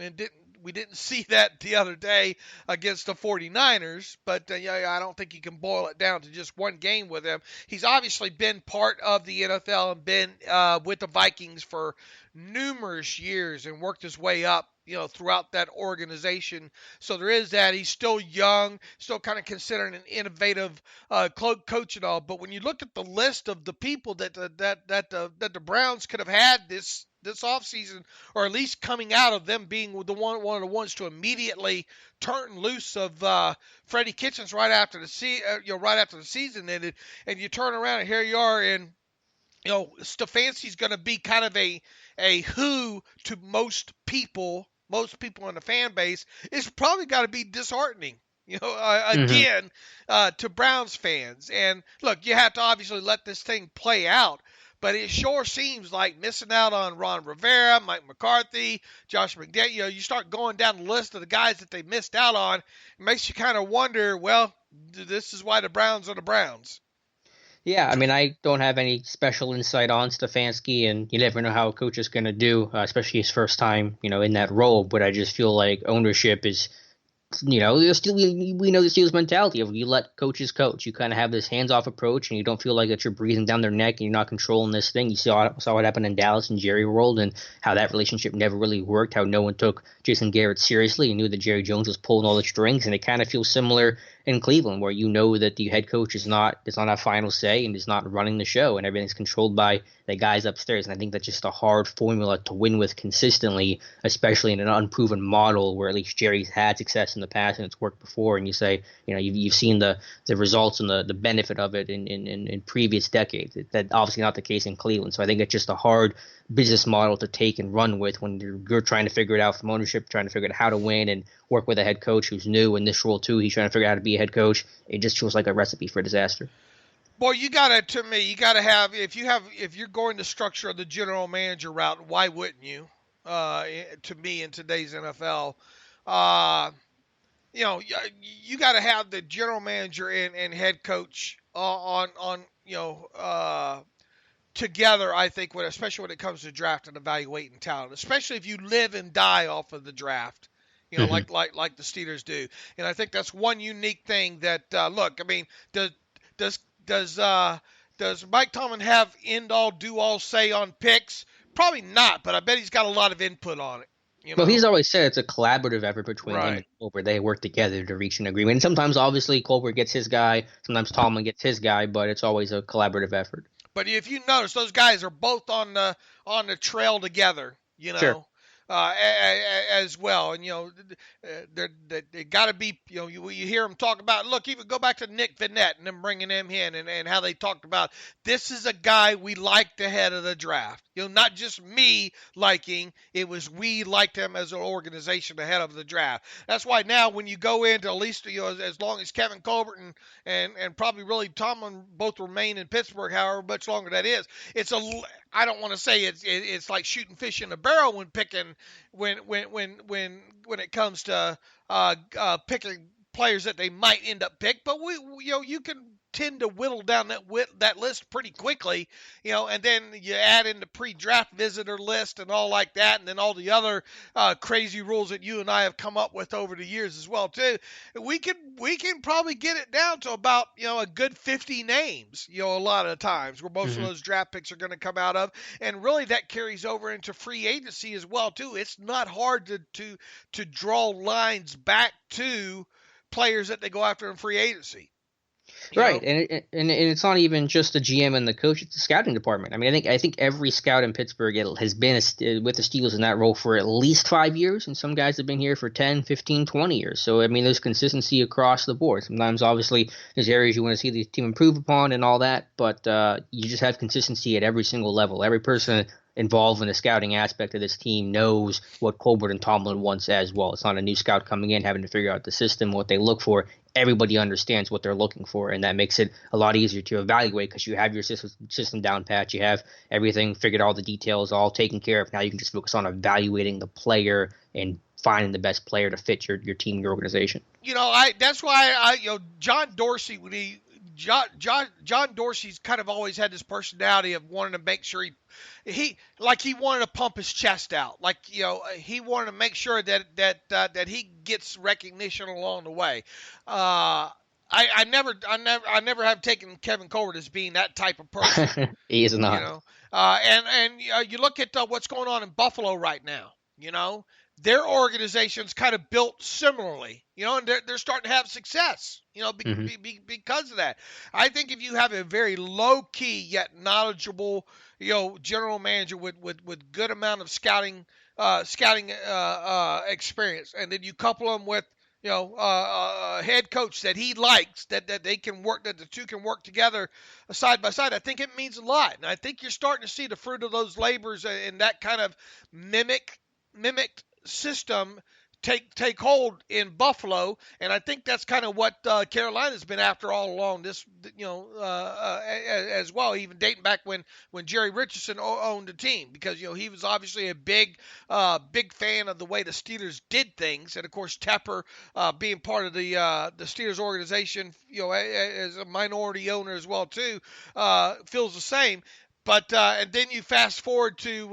we didn't see that the other day against the 49ers, but I don't think you can boil it down to just one game with him. He's obviously been part of the NFL and been with the Vikings for numerous years and worked his way up, throughout that organization. So there is that. He's still young, still kind of considered an innovative coach and all. But when you look at the list of the people that the Browns could have had this offseason, or at least coming out of them being one of the ones to immediately turn loose of Freddie Kitchens right after the season ended, and you turn around and here you are, and Stefanski's going to be kind of a who to most people in the fan base. It's probably got to be disheartening, again, to Browns fans. And look, you have to obviously let this thing play out, but it sure seems like missing out on Ron Rivera, Mike McCarthy, Josh McDaniels. You start going down the list of the guys that they missed out on. It makes you kind of wonder, well, this is why the Browns are the Browns. Yeah, I mean, I don't have any special insight on Stefanski, and you never know how a coach is going to do, especially his first time, in that role. But I just feel like ownership is, we know the Steelers mentality of you let coaches coach. You kind of have this hands-off approach, and you don't feel like that you're breathing down their neck and you're not controlling this thing. You saw what happened in Dallas and Jerry World, and how that relationship never really worked, how no one took Jason Garrett seriously and knew that Jerry Jones was pulling all the strings. And it kind of feels similar in Cleveland, where that the head coach does not have final say and is not running the show, and everything's controlled by the guys upstairs. And I think that's just a hard formula to win with consistently, especially in an unproven model where at least Jerry's had success in the past and it's worked before. And you say, you've seen the results and the benefit of it in previous decades. That's obviously not the case in Cleveland. So I think it's just a hard business model to take and run with when you're trying to figure it out from ownership, trying to figure out how to win and work with a head coach who's new in this role too. He's trying to figure out how to be a head coach. It just feels like a recipe for disaster. Boy, you gotta have, if you're going to structure the general manager route, why wouldn't you? To me, in today's NFL, you got to have the general manager and head coach together. I think especially when it comes to draft and evaluating talent, especially if you live and die off of the draft. Like the Steelers do. And I think that's one unique thing that, look, I mean, does Mike Tomlin have end-all, do-all say on picks? Probably not, but I bet he's got a lot of input on it. Well, he's always said it's a collaborative effort between him and Colbert. They work together to reach an agreement. And sometimes, obviously, Colbert gets his guy. Sometimes Tomlin gets his guy, but it's always a collaborative effort. But if you notice, those guys are both on the trail together, Sure. As well. And, they got to be, you hear them talk about, look, even go back to Nick Vannett and them bringing him in and how they talked about, this is a guy we liked ahead of the draft. Not just me liking, it was we liked him as an organization ahead of the draft. That's why now when you go into at least, as long as Kevin Colbert and probably really Tomlin both remain in Pittsburgh, however much longer that is, I don't want to say it's like shooting fish in a barrel when it comes to picking players that they might end up pick, but you can tend to whittle down that list pretty quickly, and then you add in the pre-draft visitor list and all like that, and then all the other crazy rules that you and I have come up with over the years as well too. We can probably get it down to about a good 50 names, a lot of the times where most of those draft picks are going to come out of, and really that carries over into free agency as well too. It's not hard to draw lines back to players that they go after in free agency. Right, and it's not even just the GM and the coach; it's the scouting department. I mean, I think every scout in Pittsburgh has been with the Steelers in that role for at least 5 years, and some guys have been here for 10, 15, 20 years. So, I mean, there's consistency across the board. Sometimes, obviously, there's areas you want to see the team improve upon and all that, but you just have consistency at every single level. Every person involved in the scouting aspect of this team knows what Colbert and Tomlin wants as well. It's not a new scout coming in having to figure out the system, what they look for. Everybody understands what they're looking for, and that makes it a lot easier to evaluate because you have your system down pat. You have everything figured, all the details all taken care of. Now you can just focus on evaluating the player and finding the best player to fit your team, your organization. That's why John Dorsey, when John Dorsey's kind of always had this personality of wanting to make sure he wanted to pump his chest out, he wanted to make sure that he gets recognition along the way. I never have taken Kevin Colbert as being that type of person. He is not. You look at what's going on in Buffalo right now. Their organization's kind of built similarly. And they're starting to have success. Because of that. I think if you have a very low key yet knowledgeable, general manager with good amount of scouting experience, and then you couple them with a head coach that he likes, that they can work, that the two can work together side by side, I think it means a lot. And I think you're starting to see the fruit of those labors and that kind of mimicked system take hold in Buffalo, and I think that's kind of what Carolina's been after all along. This, as well, even dating back when Jerry Richardson owned the team, because he was obviously a big fan of the way the Steelers did things, and of course Tepper, being part of the Steelers organization, as a minority owner as well too, feels the same. But and then you fast forward to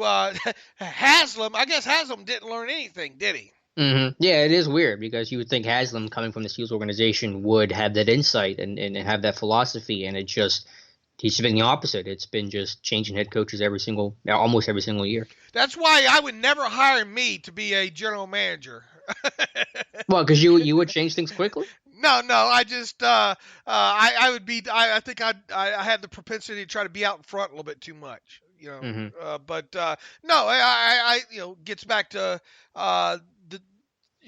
Haslam. I guess Haslam didn't learn anything, did he? Mm-hmm. Yeah, it is weird because you would think Haslam, coming from the Steelers organization, would have that insight and have that philosophy, and he's been the opposite. It's been just changing head coaches almost every single year. That's why I would never hire me to be a general manager. Well, because you would change things quickly? No, I just I would be. I think I had the propensity to try to be out in front a little bit too much, Mm-hmm. But no, I gets back to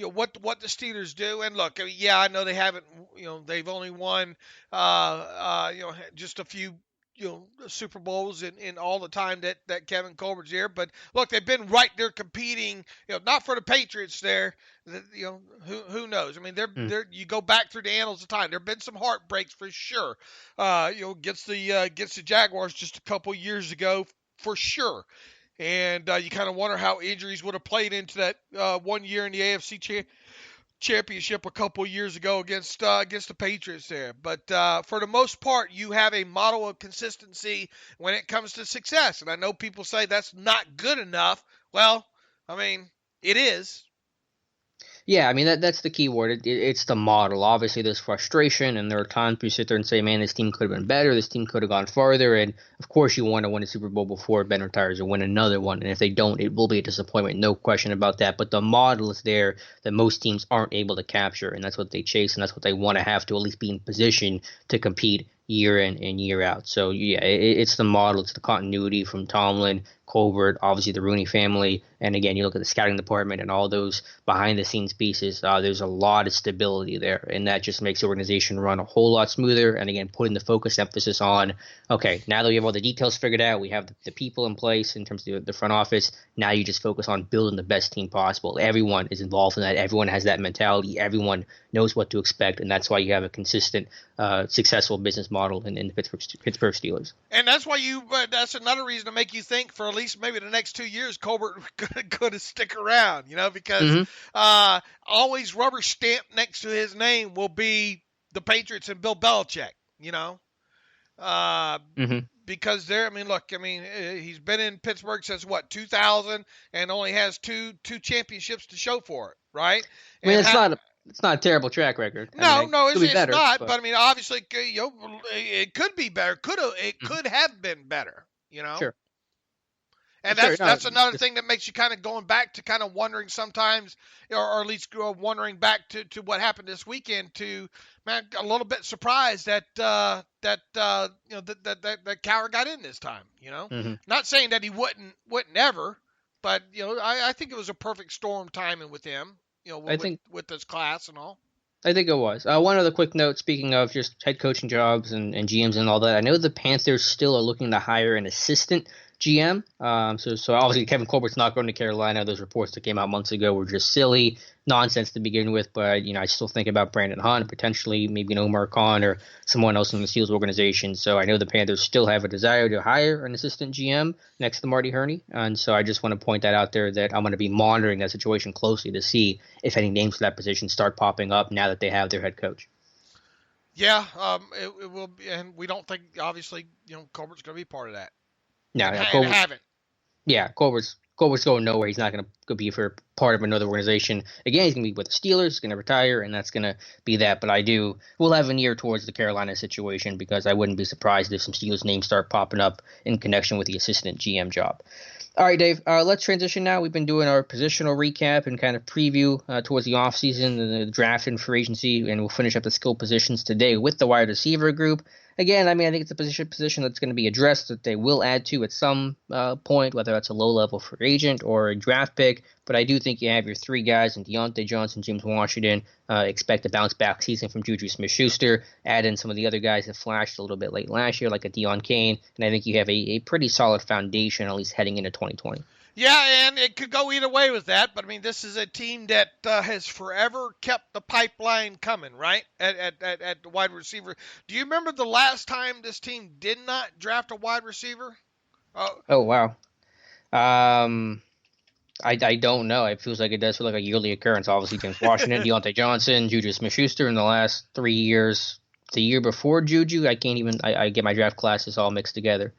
what the Steelers do. And look, I know they haven't, they've only won just a few Super Bowls in all the time that Kevin Colbert's here. But look, they've been right there competing, not for the Patriots there. Who knows? I mean, they're you go back through the annals of time. There've been some heartbreaks for sure. Against the Jaguars just a couple years ago for sure. And you kind of wonder how injuries would have played into that 1 year in the AFC Championship a couple years ago against the Patriots there. But for the most part, you have a model of consistency when it comes to success. And I know people say that's not good enough. Well, I mean, it is. Yeah, I mean, that's the key word. It's the model. Obviously, there's frustration, and there are times you sit there and say, man, this team could have been better. This team could have gone farther. And, of course, you want to win a Super Bowl before Ben retires or win another one. And if they don't, it will be a disappointment. No question about that. But the model is there that most teams aren't able to capture, and that's what they chase, and that's what they want to have to at least be in position to compete year in and year out. So, yeah, it's the model. It's the continuity from Tomlin, Colbert, obviously the Rooney family. And again, you look at the scouting department and all those behind the scenes pieces. There's a lot of stability there, and that just makes the organization run a whole lot smoother. And again, putting the focus emphasis on, okay, now that we have all the details figured out, we have the people in place in terms of the front office. Now you just focus on building the best team possible. Everyone is involved in that. Everyone has that mentality. Everyone knows what to expect, and that's why you have a consistent, successful business model in the Pittsburgh Steelers. And that's why that's another reason to make you think for at least maybe the next 2 years Colbert going to stick around, because always rubber stamped next to his name will be the Patriots and Bill Belichick, because he's been in Pittsburgh since 2000 and only has two championships to show for it, right? I mean, it's not a terrible track record. It's not. But I mean, obviously, it could be better. Could have been better. Sure. And that's another thing that makes you kind of going back to kind of wondering sometimes, or at least wondering back to what happened this weekend. A little bit surprised that Cowher got in this time. Not saying that he wouldn't ever, but I think it was a perfect storm timing with him. With this class and all. I think it was. One other quick note, speaking of just head coaching jobs and GMs and all that, I know the Panthers still are looking to hire an assistant GM. So obviously Kevin Colbert's not going to Carolina. Those reports that came out months ago were just silly nonsense to begin with. But, I still think about Brandon Hunt, potentially maybe an Omar Khan or someone else in the Steelers organization. So I know the Panthers still have a desire to hire an assistant GM next to Marty Herney. And so I just want to point that out there, that I'm going to be monitoring that situation closely to see if any names for that position start popping up now that they have their head coach. Yeah, it will be, and we don't think, obviously, Colbert's going to be part of that. No, haven't. Yeah, Colbert's going nowhere. He's not going to be for part of another organization. Again, he's going to be with the Steelers. He's going to retire, and that's going to be that. But we'll have an ear towards the Carolina situation because I wouldn't be surprised if some Steelers names start popping up in connection with the assistant GM job. All right, Dave, let's transition now. We've been doing our positional recap and kind of preview towards the offseason, the draft and free agency, and we'll finish up the skill positions today with the wide receiver group. Again, I think it's a position that's going to be addressed that they will add to at some point, whether that's a low-level free agent or a draft pick. But I do think you have your three guys in Deontay Johnson, James Washington, expect a bounce-back season from Juju Smith-Schuster, add in some of the other guys that flashed a little bit late last year, like a Deion Kane, and I think you have a pretty solid foundation, at least heading into 2020. Yeah, and it could go either way with that, but this is a team that has forever kept the pipeline coming, right? At the wide receiver. Do you remember the last time this team did not draft a wide receiver? Oh wow. I don't know. It feels like it does feel like a yearly occurrence. Obviously, James Washington, Deontay Johnson, Juju Smith-Schuster in the last 3 years. The year before Juju, I get my draft classes all mixed together.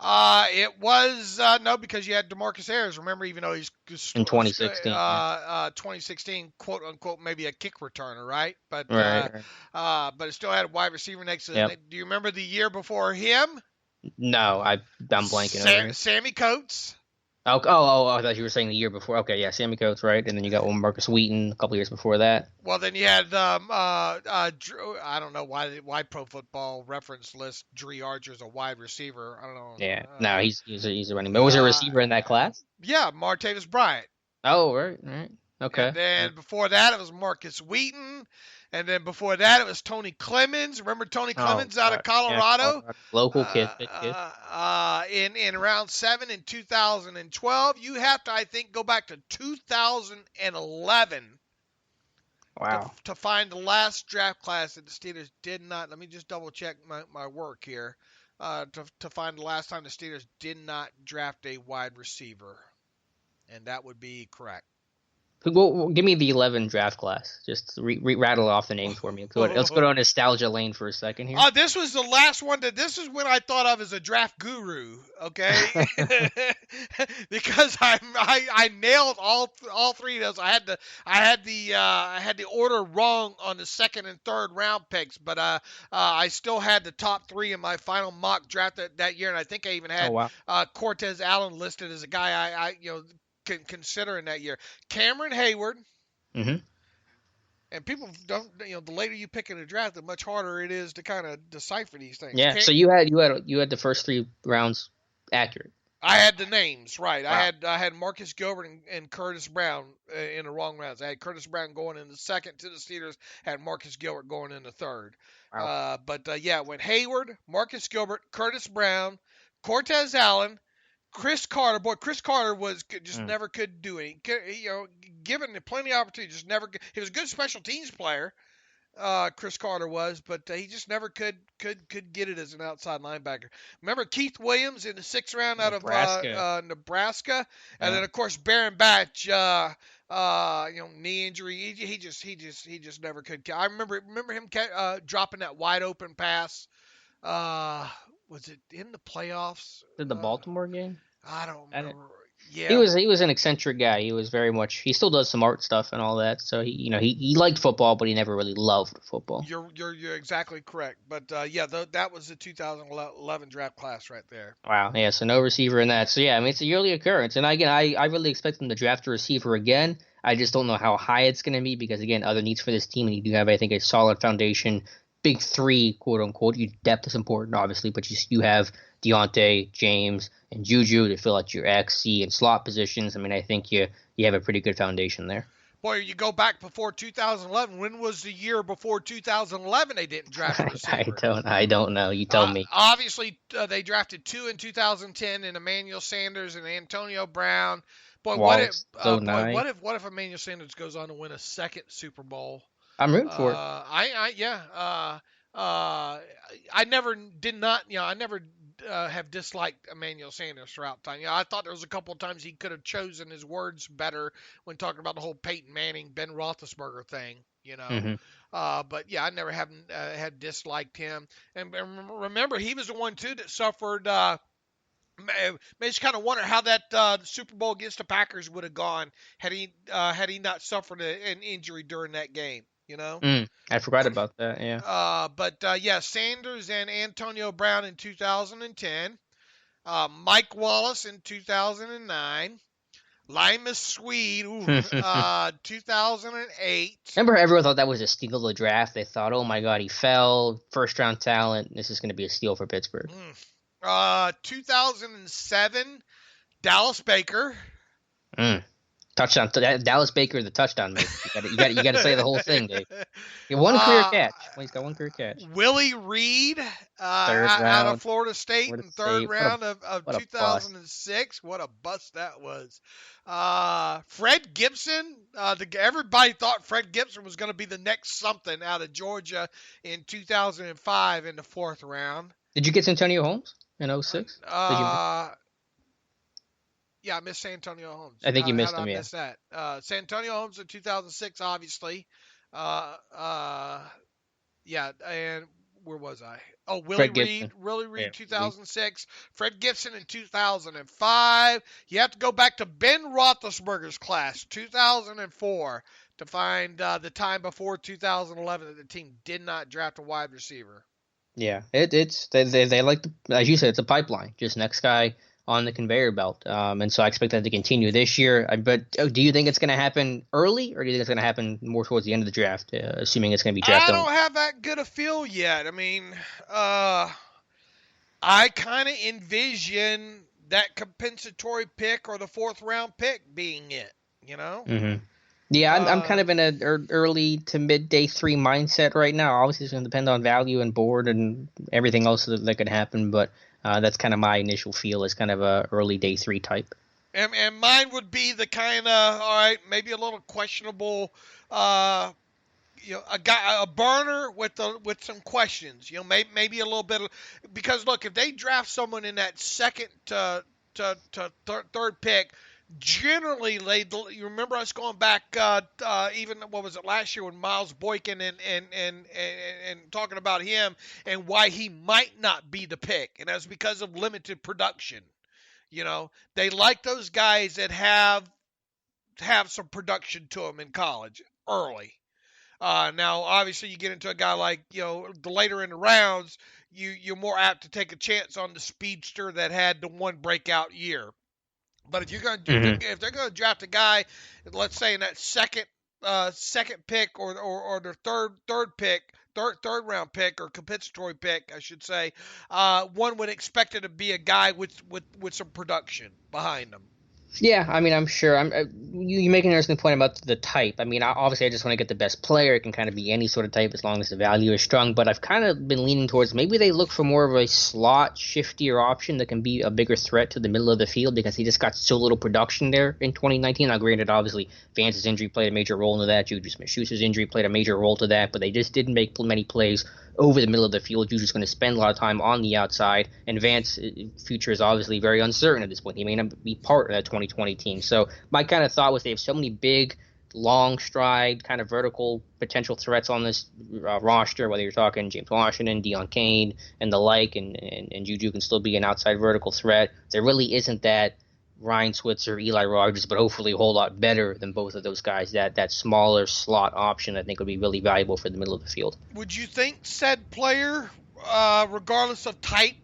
It was no, because you had DeMarcus Ayers. Remember, even though he's in 2016, 2016, quote unquote, maybe a kick returner, right? But right. But it still had a wide receiver next to it. Yep. Do you remember the year before him? No, I'm blanking. Sammy Coates. Oh, I thought you were saying the year before. Okay, yeah, Sammy Coates, right? And then you got Marcus Wheaton a couple years before that. Well, then you had Drew, I don't know why Pro Football Reference lists Dre Archer as a wide receiver. I don't know. Yeah, no, he's a running back. Was there a receiver in that class? Yeah, Martavis Bryant. Oh, right. Okay. And then before that, it was Marcus Wheaton. And then before that, it was Tony Clemens. Remember Tony Clemens out of Colorado? Yeah, local kid. In round 7 in 2012. You have to, I think, go back to 2011. Wow. To find the last draft class that the Steelers did not. Let me just double check my work here. To find the last time the Steelers did not draft a wide receiver. And that would be correct. Well, give me the 11 draft class. Just rattle off the names for me. Let's go down nostalgia lane for a second here. This was the last one. This is when I thought of as a draft guru. Okay, because I nailed all three of those. I had the order wrong on the second and third round picks, but I still had the top three in my final mock draft that year, and I think I even had Cortez Allen listed as a guy I considering that year. Cameron Hayward. Mm-hmm. And people don't, the later you pick in a draft, the much harder it is to kind of decipher these things. Yeah. So you had the first 3 rounds accurate. I had the names right. Wow. I had Marcus Gilbert and Curtis Brown in the wrong rounds. I had Curtis Brown going in the second to the Steelers. Had Marcus Gilbert going in the third. Wow. It went Hayward, Marcus Gilbert, Curtis Brown, Cortez Allen, Chris Carter. Boy, Chris Carter never could do it. Given plenty of opportunity, just never. He was a good special teams player. Chris Carter was, but he just never could get it as an outside linebacker. Remember Keith Williams in the 6th round out of Nebraska, and then of course Baron Batch, knee injury. He just never could. I remember him dropping that wide open pass. Was it in the playoffs? Did the Baltimore game? I don't remember. Yeah, he was an eccentric guy. He was very much. He still does some art stuff and all that. So he liked football, but he never really loved football. You're exactly correct. But that was the 2011 draft class right there. Wow. Yeah. So no receiver in that. So yeah, it's a yearly occurrence. And again, I really expect them to draft a receiver again. I just don't know how high it's going to be because again, other needs for this team, and you do have, I think, a solid foundation. Big 3, quote unquote. Your depth is important, obviously, but you have Deontay, James, and Juju to fill out your X, C, and slot positions. I think you have a pretty good foundation there. Boy, you go back before 2011. When was the year before 2011 they didn't draft a receiver? I don't know. You tell me. Obviously, they drafted 2 in 2010 in Emmanuel Sanders and Antonio Brown. Boy, what if Emmanuel Sanders goes on to win a second Super Bowl? I'm rooting for it. I never have disliked Emmanuel Sanders throughout time. I thought there was a couple of times he could have chosen his words better when talking about the whole Peyton Manning, Ben Roethlisberger thing. Mm-hmm. But I never had disliked him. And remember, he was the one too that suffered I just kind of wonder how that Super Bowl against the Packers would have gone had he not suffered an injury during that game. You know. I forgot about that. Yeah. But Sanders and Antonio Brown in 2010, Mike Wallace in 2009, Limas Swede, 2008. Remember, everyone thought that was a steal of the draft. They thought, "Oh my God, he fell, first round talent. This is going to be a steal for Pittsburgh." 2007, Dallas Baker. Touchdown, Dallas Baker, the touchdown maker. You got to say the whole thing, Dave. One career catch. Well, he's got one career catch. Willie Reed out of Florida State in third round of 2006. What a bust that was. Fred Gibson. Everybody thought Fred Gibson was going to be the next something out of Georgia in 2005 in the fourth round. Did you get Centennial Holmes in 06? Yeah, I missed Santonio Holmes. I think you missed him, yeah. I missed that. Santonio Holmes in 2006, obviously. Yeah, and where was I? Oh, Willie Reed, 2006. Fred Gibson in 2005. You have to go back to Ben Roethlisberger's class, 2004, to find the time before 2011 that the team did not draft a wide receiver. Yeah, they like as you said, it's a pipeline. Just next guy on the conveyor belt. And so I expect that to continue this year. But do you think it's going to happen early, or do you think it's going to happen more towards the end of the draft, assuming it's going to be drafted? I don't have that good a feel yet. I mean, I kind of envision that compensatory pick or the fourth round pick being it, you know? Mm-hmm. Yeah, I'm kind of in an early to mid day 3 mindset right now. Obviously, it's going to depend on value and board and everything else that could happen, but that's kind of my initial feel as kind of a early day 3 type. And mine would be the kind of, all right, maybe a little questionable, a burner with some questions. Maybe a little bit of, because look, if they draft someone in that second to third pick, generally you remember us going back even what was it last year when Miles Boykin and talking about him and why he might not be the pick, and that's because of limited production. They like those guys that have some production to them in college early. Now obviously you get into a guy like the later in the rounds, you're more apt to take a chance on the speedster that had the one breakout year. But if you're going to if they're going to draft a guy, let's say in that second pick or their third round pick or compensatory pick, I should say, one would expect it to be a guy with some production behind them. Yeah, I mean, I'm sure. You make an interesting point about the type. I mean, obviously, I just want to get the best player. It can kind of be any sort of type as long as the value is strong. But I've kind of been leaning towards maybe they look for more of a slot, shiftier option that can be a bigger threat to the middle of the field because he just got so little production there in 2019. Now, granted, obviously, Vance's injury played a major role into that. Juju Smith-Schuster's injury played a major role to that. But they just didn't make many plays over the middle of the field. Juju's going to spend a lot of time on the outside, and Vance's future is obviously very uncertain at this point. He may not be part of that 2020 team. So my kind of thought was they have so many big, long stride, kind of vertical potential threats on this roster, whether you're talking James Washington, Deion Kane, and the like, and Juju can still be an outside vertical threat. There really isn't that Ryan Switzer, Eli Rogers, but hopefully a whole lot better than both of those guys. That smaller slot option, I think, would be really valuable for the middle of the field. Would you think said player, regardless of type,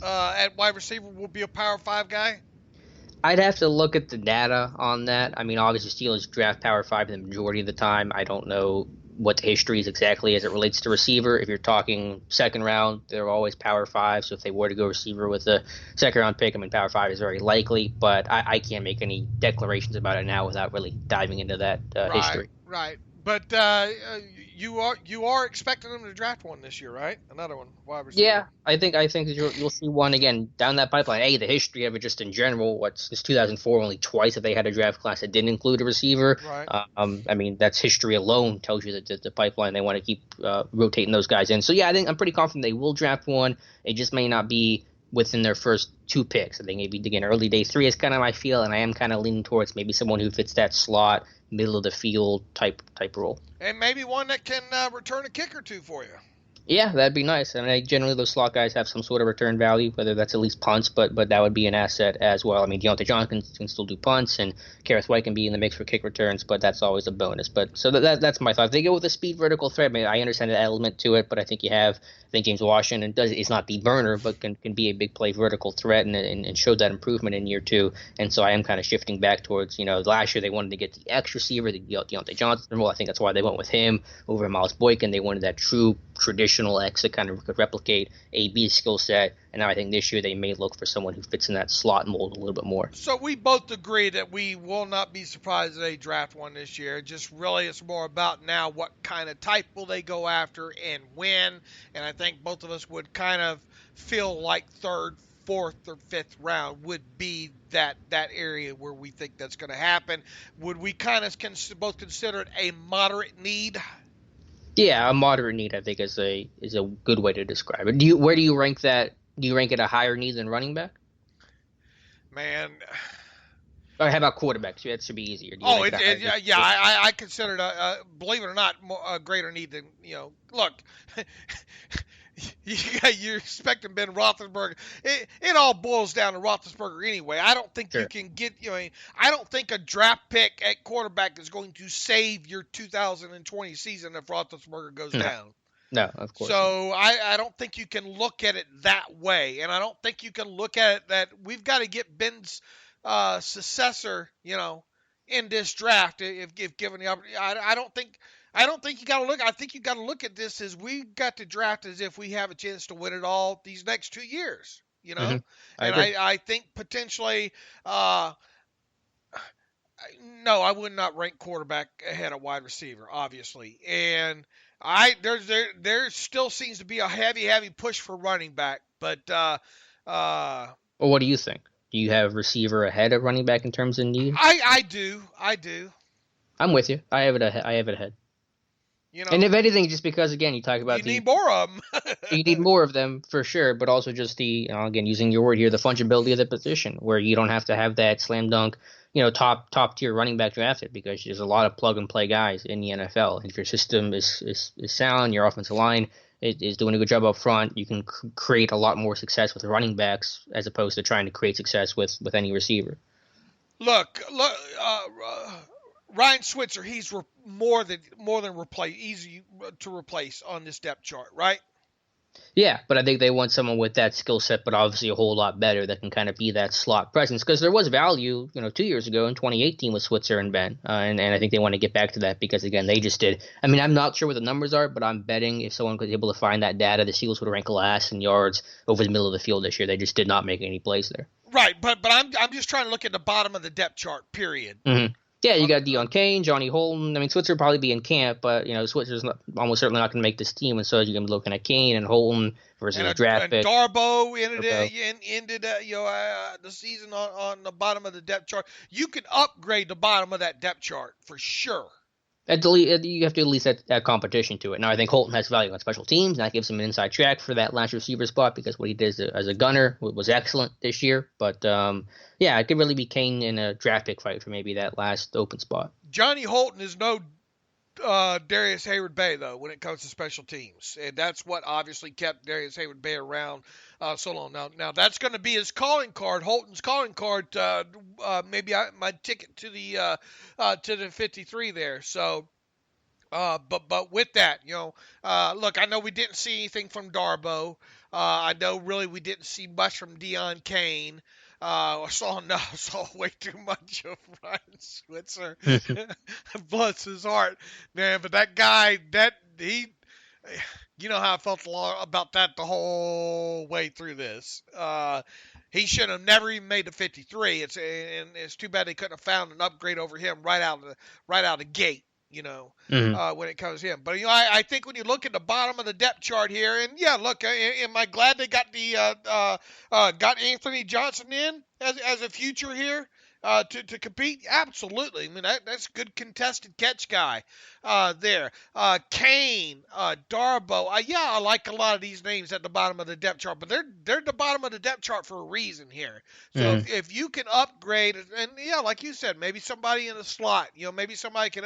at wide receiver, will be a Power 5 guy? I'd have to look at the data on that. I mean, obviously, Steelers draft Power 5 the majority of the time. I don't know what the history is exactly as it relates to receiver. If you're talking second round, they're always Power 5. So if they were to go receiver with a second round pick, I mean, Power 5 is very likely. But I can't make any declarations about it now without really diving into that history. Right. But you are expecting them to draft one this year, right? Another one, wide receiver. Yeah, I think you'll see one again down that pipeline. The history of it just in general. Since 2004, only twice have they had a draft class that didn't include a receiver. Right. I mean, that's history alone tells you that the pipeline they want to keep rotating those guys in. So yeah, I think I'm pretty confident they will draft one. It just may not be within their first 2 picks. I think maybe again early day 3 is kind of my feel, and I am kind of leaning towards maybe someone who fits that slot, middle of the field type role. And maybe one that can return a kick or two for you. Yeah, that'd be nice. I mean, generally those slot guys have some sort of return value, whether that's at least punts, but that would be an asset as well. I mean, Deontay Johnson can still do punts, and Kareth White can be in the mix for kick returns, but that's always a bonus. But so that's my thought. If they go with a speed vertical threat, I mean, I understand the element to it, but I think I think James Washington is not the burner, but can be a big play vertical threat and showed that improvement in year two. And so I am kind of shifting back towards, last year they wanted to get the X receiver, the Deontay Johnson. Well, I think that's why they went with him over Miles Boykin. They wanted that true traditional X that kind of could replicate AB's skill set. And now I think this year they may look for someone who fits in that slot mold a little bit more. So we both agree that we will not be surprised if they draft one this year. Just really it's more about now what kind of type will they go after and when. And I think both of us would kind of feel like third, fourth, or fifth round would be that area where we think that's going to happen. Would we kind of both consider it a moderate need? Yeah, a moderate need I think is a good way to describe it. Where do you rank that? Do you rank it a higher need than running back? Man. Or how about quarterback? That should be easier. I consider it, believe it or not, a greater need than, look, you're expecting Ben Roethlisberger. It all boils down to Roethlisberger anyway. I don't think you can get, I don't think a draft pick at quarterback is going to save your 2020 season if Roethlisberger goes down. No, of course. So I don't think you can look at it that way. And I don't think you can look at it that we've got to get Ben's successor, in this draft if given the opportunity. I don't think you got to look. I think you got to look at this as we got to draft as if we have a chance to win it all these next 2 years. Mm-hmm. I think potentially. No, I would not rank quarterback ahead of wide receiver, obviously, and there still seems to be a heavy push for running back, but well, what do you think? Do you have receiver ahead of running back in terms of need? I do. I'm with you. I have it ahead. And if anything, just because again, you talk about you need more of them. You need more of them for sure, but also just the again using your word here, the fungibility of the position, where you don't have to have that slam dunk, top tier running back drafted, because there's a lot of plug and play guys in the NFL. And if your system is sound, your offensive line is doing a good job up front, you can create a lot more success with running backs as opposed to trying to create success with any receiver. Look, Ryan Switzer, he's more than easy to replace on this depth chart, right? Yeah, but I think they want someone with that skill set, but obviously a whole lot better that can kind of be that slot presence. Because there was value, 2 years ago in 2018 with Switzer and Ben, and I think they want to get back to that because again they just did. I mean, I'm not sure what the numbers are, but I'm betting if someone was able to find that data, the Steelers would rank last in yards over the middle of the field this year. They just did not make any plays there. Right, but I'm just trying to look at the bottom of the depth chart. Period. Mm-hmm. Yeah, you got Deion Kane, Johnny Holton. I mean, Switzer will probably be in camp, but Switzer's almost certainly not going to make this team, and so you're going to be looking at Kane and Holton versus a draft pick. Darbo ended the season on the bottom of the depth chart. You can upgrade the bottom of that depth chart for sure. You have to at least add competition to it. Now, I think Holton has value on special teams, and that gives him an inside track for that last receiver spot because what he did as a gunner was excellent this year. But, it could really be Kane in a draft pick fight for maybe that last open spot. Johnny Holton is no Darius Hayward-Bay, though, when it comes to special teams. And that's what obviously kept Darius Hayward-Bay around so long. Now that's going to be his calling card, Holton's calling card, maybe my ticket to the 53 there. So, but with that, look, I know we didn't see anything from Darbo. I know really we didn't see much from Deion Kane. I saw way too much of Ryan Switzer. Bless his heart, man. But that guy, you know how I felt about that the whole way through this. He should have never even made the 53. It's too bad they couldn't have found an upgrade over him right out of the gate. When it comes to him. But, I think when you look at the bottom of the depth chart here, and look, am I glad they got got Anthony Johnson in as a future here? to compete? Absolutely. I mean, that's a good contested catch guy there. Kane, Darbo. Yeah, I like a lot of these names at the bottom of the depth chart, but they're at the bottom of the depth chart for a reason here. So if you can upgrade, and yeah, like you said, maybe somebody in the slot, maybe somebody can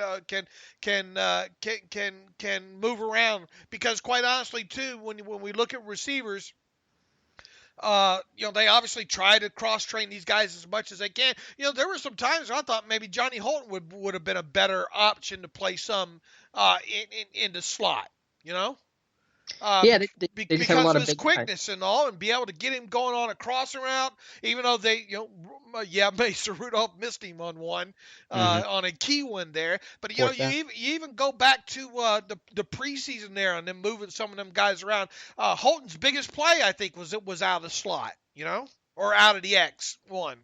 move around, because quite honestly too, when we look at receivers, they obviously try to cross-train these guys as much as they can. There were some times I thought maybe Johnny Holton would have been a better option to play some in the slot. Yeah, they just have a Because lot of of his big guys. quickness and all, and be able to get him going on a crossing route, even though Mason Rudolph missed him on one, on a key one there. But you even go back to the preseason there, and then moving some of them guys around. Holton's biggest play, I think, was out of the slot, or out of the X1.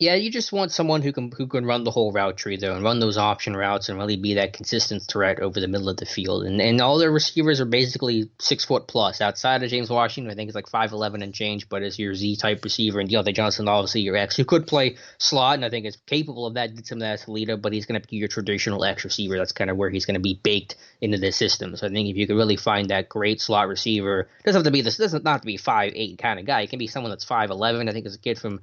Yeah, you just want someone who can run the whole route tree though, and run those option routes, and really be that consistent threat over the middle of the field. And all their receivers are basically 6 foot plus. Outside of James Washington, I think it's like 5'11" and change, but as your Z type receiver, and Deontay Johnson, obviously your X, who could play slot, and I think is capable of that. Did some of that as Toledo, but he's going to be your traditional X receiver. That's kind of where he's going to be baked into the system. So I think if you could really find that great slot receiver, doesn't have to be 5'8" kind of guy. It can be someone that's 5'11". I think there's a kid from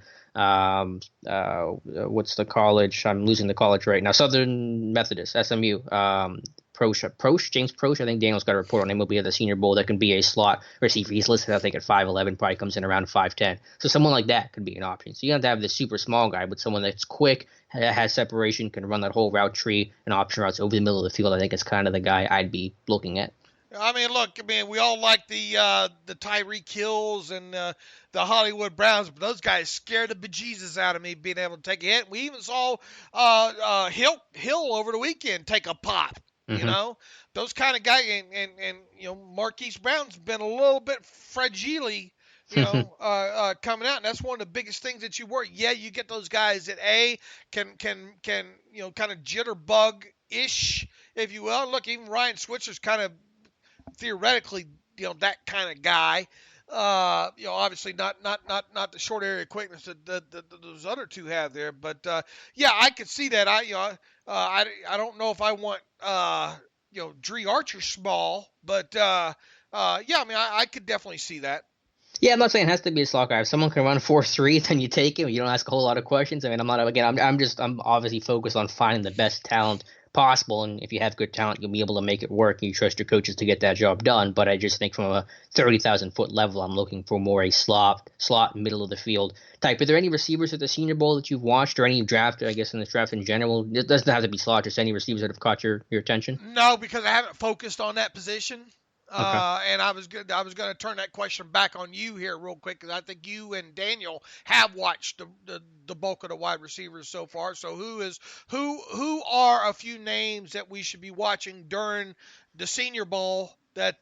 what's the college? I'm losing the college right now. Southern Methodist, SMU. James Proche. I think Daniel's got a report on him. Will be at the Senior Bowl. That can be a slot receiver. He's listed, I think, at 5'11". Probably comes in around 5'10". So someone like that could be an option. So you don't have to have this super small guy, but someone that's quick, has separation, can run that whole route tree and option routes over the middle of the field. I think is kind of the guy I'd be looking at. I mean, look, we all like the Tyreek Hills and the Hollywood Browns, but those guys scared the bejesus out of me being able to take a hit. We even saw Hill over the weekend take a pop. Those kind of guys, and Marquise Brown's been a little bit fragile, coming out, and that's one of the biggest things that you worry. Yeah, you get those guys that can kind of jitterbug ish, if you will. Look, even Ryan Switzer's kind of theoretically, that kind of guy. Obviously not the short area quickness that those other two have there, but yeah, I could see that. I don't know if I want Dree Archer small, but yeah, I could definitely see that. Yeah, I'm not saying it has to be a slot guy. If someone can run 4.3, then you take him. You don't ask a whole lot of questions. I mean, I'm obviously focused on finding the best talent possible, and if you have good talent, you'll be able to make it work. You trust your coaches to get that job done. But I just think from a 30,000 foot level, I'm looking for more a slot middle of the field type. Are there any receivers at the Senior Bowl that you've watched, or any draft? I guess in this draft in general, it doesn't have to be slot. Just any receivers that have caught your attention? No, because I haven't focused on that position. Okay. And I was going to turn that question back on you here real quick, because I think you and Daniel have watched the bulk of the wide receivers so far. So who are a few names that we should be watching during the Senior Bowl that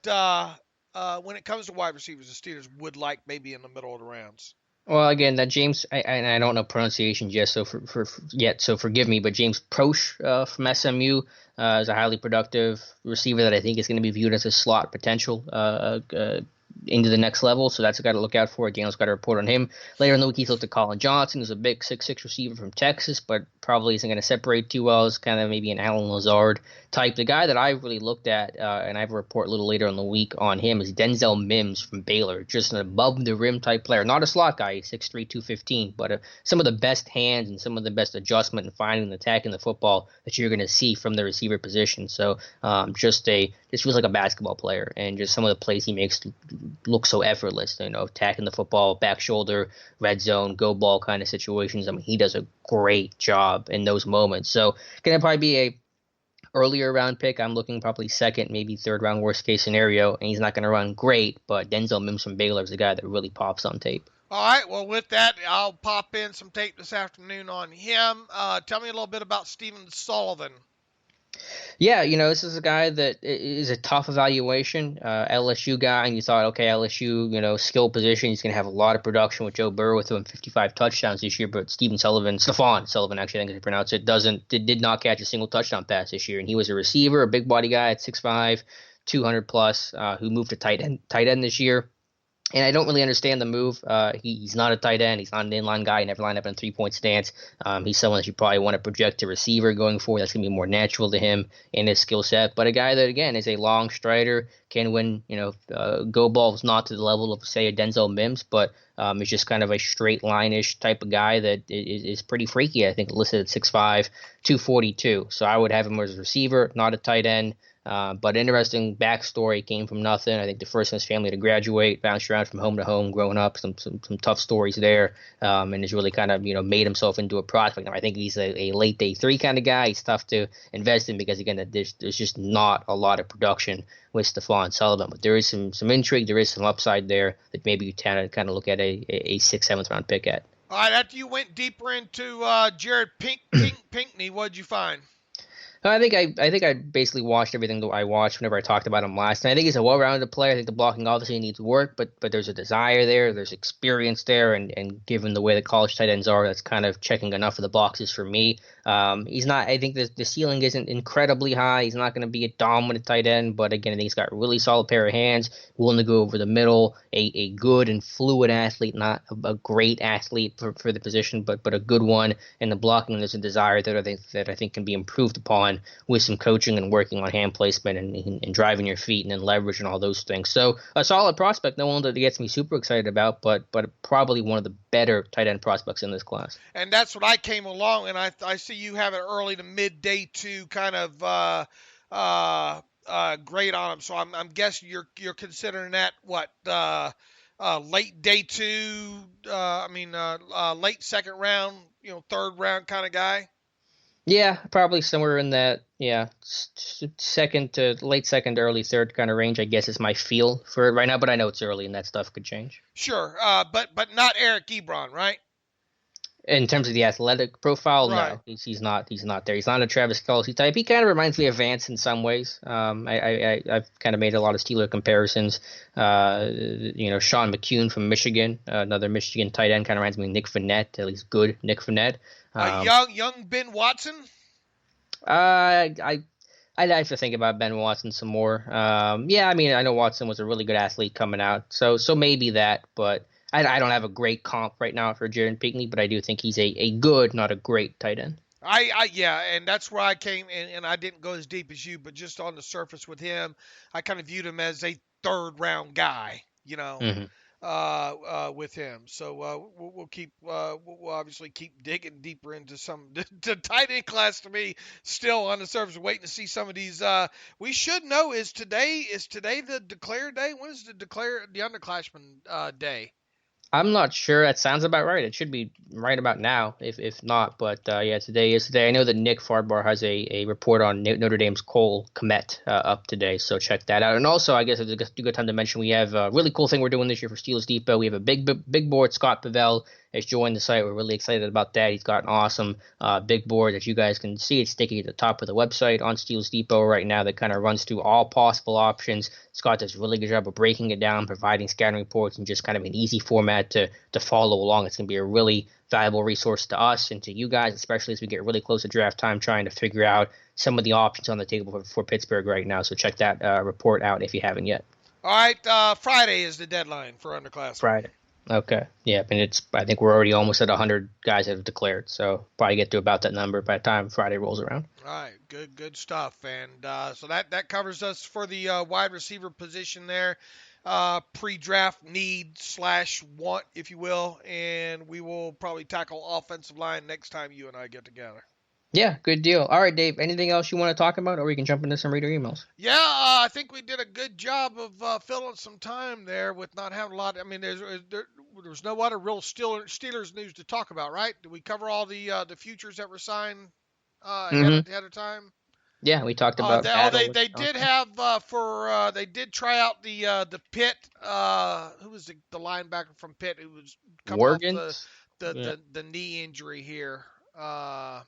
when it comes to wide receivers, the Steelers would like maybe in the middle of the rounds? Well, again, that James, I don't know pronunciation yet, so so forgive me, but James Proche from SMU is a highly productive receiver that I think is going to be viewed as a slot potential into the next level, so that's a guy to look out for. Daniel's got a report on him. Later in the week, he's looked at Colin Johnson, who's a big 6'6" receiver from Texas, but probably isn't going to separate too well as kind of maybe an Alan Lazard type. The guy that I really looked at, and I have a report a little later in the week on him, is Denzel Mims from Baylor, just an above-the-rim type player. Not a slot guy, he's 6'3", 215, but some of the best hands and some of the best adjustment in finding and attacking the football that you're going to see from the receiver position. So just feels like a basketball player, and just some of the plays he makes look so effortless, attacking the football, back shoulder, red zone, go ball kind of situations. I mean, he does a great job in those moments. So going to probably be a earlier round pick. I'm looking probably second, maybe third round worst case scenario, and he's not going to run great, but Denzel Mims from Baylor is the guy that really pops on tape. All right, well, with that, I'll pop in some tape this afternoon on him. Tell me a little bit about Stephen Sullivan. Yeah, this is a guy that is a tough evaluation, LSU guy, and you thought, okay, LSU, skill position, he's going to have a lot of production with Joe Burrow with him 55 touchdowns this year, but Stephen Sullivan, actually, I think you pronounce it, did not catch a single touchdown pass this year, and he was a receiver, a big body guy at 6'5", 200 plus, who moved to tight end this year. And I don't really understand the move. He's not a tight end. He's not an inline guy. He never lined up in a three-point stance. He's someone that you probably want to project to receiver going forward. That's going to be more natural to him in his skill set. But a guy that, again, is a long strider, can win, go balls not to the level of, say, a Denzel Mims, but is just kind of a straight line-ish type of guy that is pretty freaky. I think listed at 6'5", 242. So I would have him as a receiver, not a tight end. But interesting backstory, came from nothing. I think the first in his family to graduate, bounced around from home to home, growing up, some tough stories there, and has really kind of made himself into a prospect. Now I think he's a late day 3 kind of guy. He's tough to invest in because again, there's just not a lot of production with Stephon Sullivan, but there is some intrigue, there is some upside there that maybe you kind of look at a 6th, 7th round pick at. All right, after you went deeper into Jared Pinkney, what did you find? I think I basically watched everything that I watched whenever I talked about him last. And I think he's a well-rounded player. I think the blocking obviously needs work, but there's a desire there, there's experience there, and given the way the college tight ends are, that's kind of checking enough of the boxes for me. He's not. I think the ceiling isn't incredibly high. He's not going to be a dominant tight end, but again, I think he's got a really solid pair of hands, willing to go over the middle, a good and fluid athlete, not a great athlete for the position, but a good one. And the blocking, there's a desire that I think can be improved upon with some coaching and working on hand placement and driving your feet and then leverage and all those things. So a solid prospect, no one that gets me super excited about, but probably one of the better tight end prospects in this class. And that's what I came along, and I see you have it early to mid day 2 kind of grade on him. So I'm guessing you're considering that what late day 2, late 2nd round, 3rd round kind of guy. Yeah, probably somewhere in that, second to late 2nd, early 3rd kind of range, I guess is my feel for it right now, but I know it's early and that stuff could change. Sure, but not Eric Ebron, right? In terms of the athletic profile, right. No, he's not there. He's not a Travis Kelce type. He kind of reminds me of Vance in some ways. I've kind of made a lot of Steeler comparisons. Sean McCune from Michigan, another Michigan tight end, kind of reminds me of Nick Vannett, at least good Nick Vannett. Young Ben Watson? I'd have to think about Ben Watson some more. I know Watson was a really good athlete coming out, so maybe that, but I don't have a great comp right now for Jared Pinkney, but I do think he's a good, not a great tight end. And that's where I came, and I didn't go as deep as you, but just on the surface with him, I kind of viewed him as a 3rd round guy, with him. So we'll obviously keep digging deeper into some the tight end class. To me, still on the surface, waiting to see some of these. We should know, is today the declare day? When is the underclassmen day? I'm not sure. That sounds about right. It should be right about now, if not. But today is today. I know that Nick Farbar has a report on Notre Dame's Cole Kmet up today, so check that out. And also, I guess it's a good time to mention we have a really cool thing we're doing this year for Steelers Depot. We have a big board. Scott Pavel has joined the site. We're really excited about that. He's got an awesome big board that you guys can see. It's sticking at the top of the website on Steelers Depot right now that kind of runs through all possible options. Scott does a really good job of breaking it down, providing scouting reports, and just kind of an easy format to follow along. It's going to be a really valuable resource to us and to you guys, especially as we get really close to draft time, trying to figure out some of the options on the table for Pittsburgh right now. So check that report out if you haven't yet. All right, Friday is the deadline for underclassmen. Friday. Okay. Yeah, and I think we're already almost at 100 guys that have declared, so probably get to about that number by the time Friday rolls around. All right, good stuff. And so that covers us for the wide receiver position there. Pre-draft need / want, if you will, and we will probably tackle offensive line next time you and I get together. Yeah, good deal. All right, Dave, anything else you want to talk about, or we can jump into some reader emails? Yeah, I think we did a good job of filling some time there with not having a lot. I mean, there's no other real Steelers news to talk about, right? Did we cover all the futures that were signed ahead of time? Yeah, we talked about they did have they did try out the Pitt who was the linebacker from Pitt who was coming off the knee injury here. I'm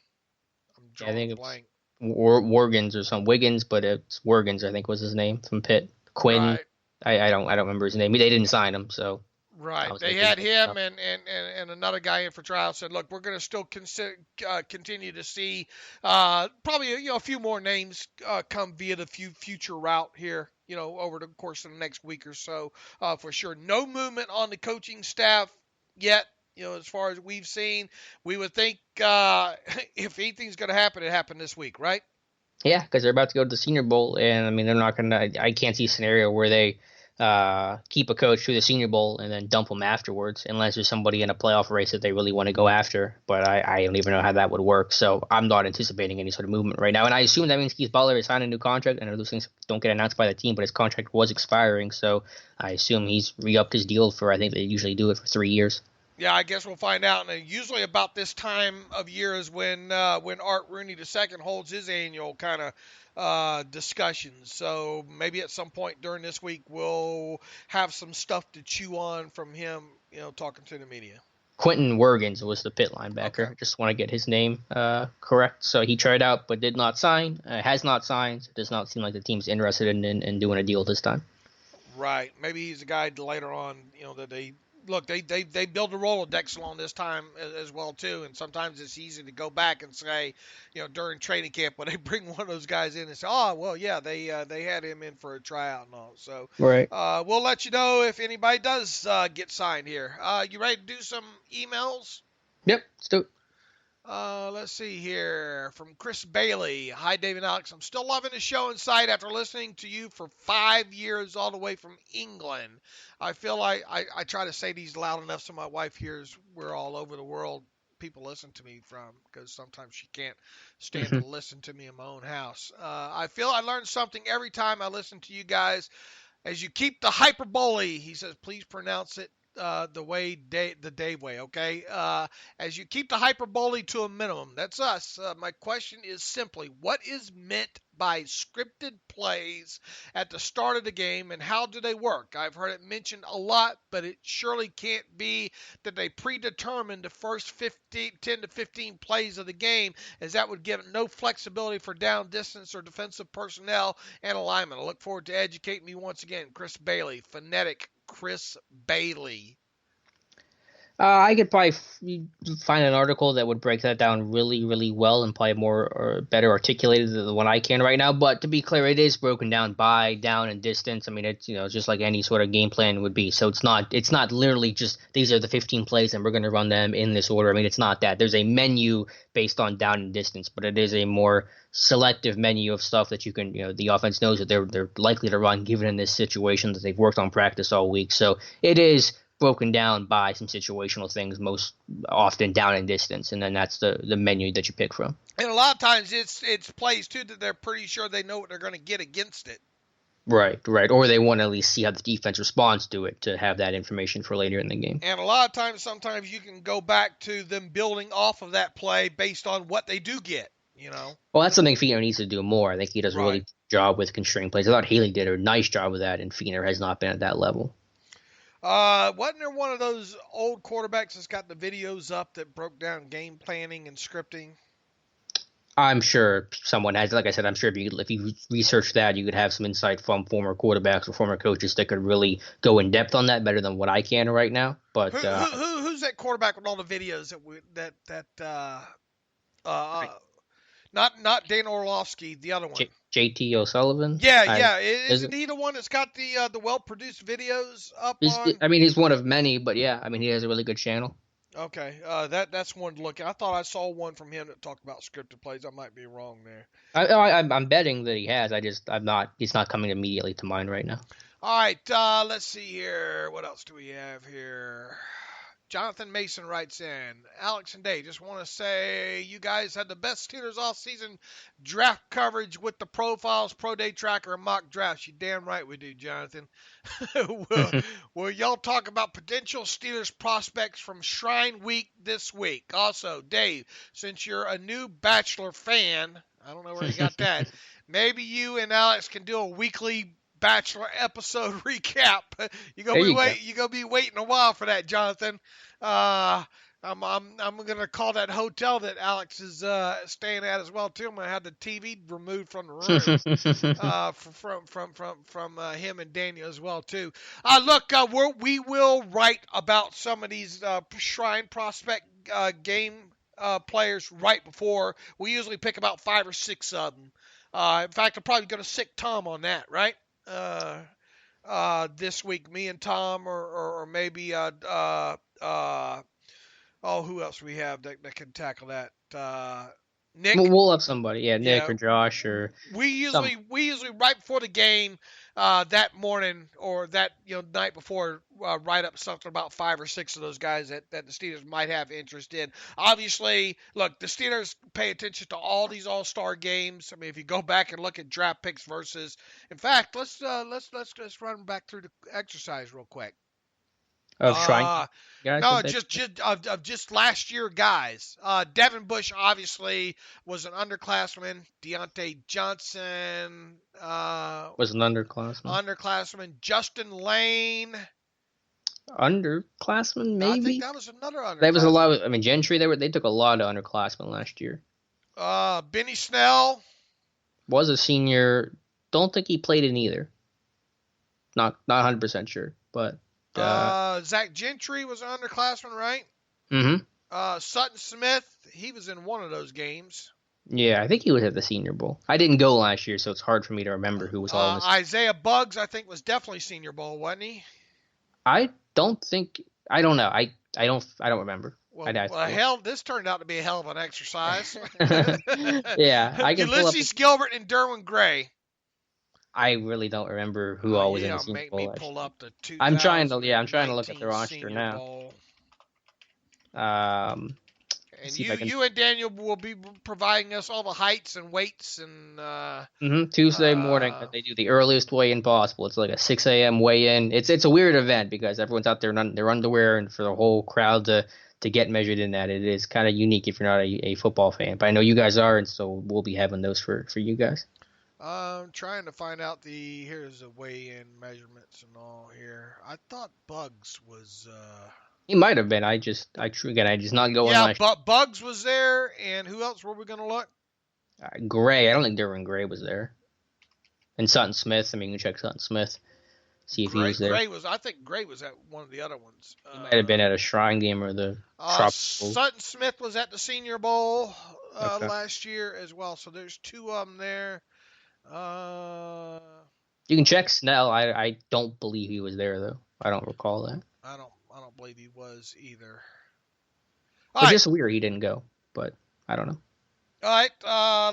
drawing a blank. Wiggins or some Wiggins, but it's Wiggins, I think was his name from Pitt. Quinn. Right. I don't remember his name. They didn't sign him, so. Right. They had him and another guy in for trial. Said, look, we're going to still continue to see probably a few more names come via the future route here. over the course of the next week or so, for sure. No movement on the coaching staff yet. As far as we've seen, we would think if anything's going to happen, it happened this week, right? Yeah, because they're about to go to the Senior Bowl, and I mean they're not gonna. I can't see a scenario where they keep a coach through the Senior Bowl and then dump him afterwards, unless there's somebody in a playoff race that they really want to go after. But I don't even know how that would work, so I'm not anticipating any sort of movement right now. And I assume that means Keith Butler is signing a new contract. I know those things don't get announced by the team, but his contract was expiring, so I assume he's re-upped his deal for. I think they usually do it for 3 years. Yeah, I guess we'll find out. And usually about this time of year is when Art Rooney II holds his annual kind of discussions. So maybe at some point during this week we'll have some stuff to chew on from him, talking to the media. Quentin Wergens was the Pitt linebacker. Okay. I just want to get his name correct. So he tried out but did not sign. Has not signed. It does not seem like the team's interested in doing a deal this time. Right. Maybe he's a guy later on, that they – look, they build a Rolodex along this time as well, too. And sometimes it's easy to go back and say, during training camp when they bring one of those guys in and say, oh, well, yeah, they had him in for a tryout and all. So right. We'll let you know if anybody does get signed here. You ready to do some emails? Yep, let's do it. Let's see here from Chris Bailey. Hi, Dave and Alex. I'm still loving the show inside after listening to you for 5 years all the way from England. I feel like I try to say these loud enough so my wife hears we're all over the world people listen to me from, because sometimes she can't stand to listen to me in my own house. I feel I learn something every time I listen to you guys. As you keep the hyperbole, he says, please pronounce it the Dave way, okay? As you keep the hyperbole to a minimum, that's us. My question is simply, what is meant by scripted plays at the start of the game, and how do they work? I've heard it mentioned a lot, but it surely can't be that they predetermine the first 10 to 15 plays of the game, as that would give no flexibility for down distance or defensive personnel and alignment. I look forward to educating me once again. Chris Bailey, phonetic Chris Bailey. I could probably find an article that would break that down really, really well and probably more or better articulated than the one I can right now. But to be clear, it is broken down by down and distance. I mean, it's just like any sort of game plan would be. So it's not literally just these are the 15 plays and we're going to run them in this order. I mean, it's not that. There's a menu based on down and distance, but it is a more selective menu of stuff that you can, the offense knows that they're likely to run given in this situation that they've worked on practice all week. So it is broken down by some situational things, most often down and distance, and then that's the menu that you pick from. And a lot of times it's plays too that they're pretty sure they know what they're going to get against it. Right. Or they want to at least see how the defense responds to it to have that information for later in the game. And a lot of times, sometimes you can go back to them building off of that play based on what they do get. Well, that's something Feener needs to do more. I think he does a really good job with constraining plays. I thought Haley did a nice job with that, and Feener has not been at that level. Wasn't there one of those old quarterbacks that's got the videos up that broke down game planning and scripting? I'm sure someone has. Like I said, I'm sure if you research that, you could have some insight from former quarterbacks or former coaches that could really go in depth on that better than what I can right now. But who's that quarterback with all the videos not Dana Orlovsky, the other one? JT O'Sullivan? Yeah. Isn't he the one that's got the well-produced videos up on? I mean, he's one of many, but yeah, I mean, he has a really good channel. Okay, that's one to look at. I thought I saw one from him that talked about scripted plays. I might be wrong there. I'm betting that he has. He's not coming immediately to mind right now. All right, let's see here. What else do we have here? Jonathan Mason writes in, Alex and Dave, just want to say you guys had the best Steelers off-season draft coverage with the profiles, Pro Day Tracker, and mock drafts. You damn right we do, Jonathan. Will y'all talk about potential Steelers prospects from Shrine Week this week? Also, Dave, since you're a new Bachelor fan, I don't know where you got that, maybe you and Alex can do a weekly Bachelor episode recap. You're gonna be waiting a while for that, Jonathan. I'm gonna call that hotel that Alex is staying at as well too. I'm gonna have the TV removed from the room from him and Daniel as well too. Look, we will write about some of these Shrine prospect game players right before. We usually pick about 5 or 6 of them. In fact, I'm probably gonna sick Tom on that, right? this week. Me and Tom, or maybe who else we have that can tackle that? Nick. We'll have somebody, yeah, Nick Yeah, or Josh or we some. usually right before the game, that morning or that night before, write up something about 5 or 6 of those guys that the Steelers might have interest in. Obviously, look, the Steelers pay attention to all these All-Star games. I mean, if you go back and look at draft picks versus, in fact, let's run back through the exercise real quick. Of shrine guys, No, would they? just last year guys. Devin Bush obviously was an underclassman. Deontay Johnson, Was an underclassman. underclassman. Justin Lane, Underclassman, I think maybe. that was another That was a lot. underclassman. I mean, Gentry. They took a lot of underclassmen last year. Benny Snell. Was a senior. Don't think he played in either. Not 100% sure, but. Zach Gentry was an underclassman, right? Mm-hmm. Sutton Smith, he was in one of those games. Yeah, I think he was at the Senior Bowl. I didn't go last year, so it's hard for me to remember who was all in this. Isaiah Buggs, I think, was definitely Senior Bowl, wasn't he? I don't think. I don't know. I don't remember. Well, hell, this turned out to be a hell of an exercise. Yeah, I can pull up. Ulysses Gilbert and Derwin Gray. I really don't remember who all was in the Senior make Bowl. me last pull year. up the I'm trying to look at the roster Senior now. Bowl. And See if I can. you and Daniel will be providing us all the heights and weights and Tuesday morning, they do the earliest weigh-in possible. It's like a 6 a.m. weigh-in. It's a weird event because everyone's out there in their underwear, and for the whole crowd to get measured in that, it is kind of unique if you're not a football fan. But I know you guys are, and so we'll be having those for you guys. I'm trying to find out here's the weigh-in measurements and all here. I thought Bugs was. He might have been. I just not going. Yeah, but Bugs was there, and who else were we gonna look? Gray. I don't think Derwin Gray was there. And Sutton Smith. I mean, you can check Sutton Smith. See if he was there. I think Gray was at one of the other ones. He might have been at a Shrine game or the Tropical. Sutton Smith was at the Senior Bowl last year as well. So there's 2 of them there. You can check Snell. I don't believe he was there though. I don't recall that. I don't believe he was either. It's just weird he didn't go, but I don't know. All right,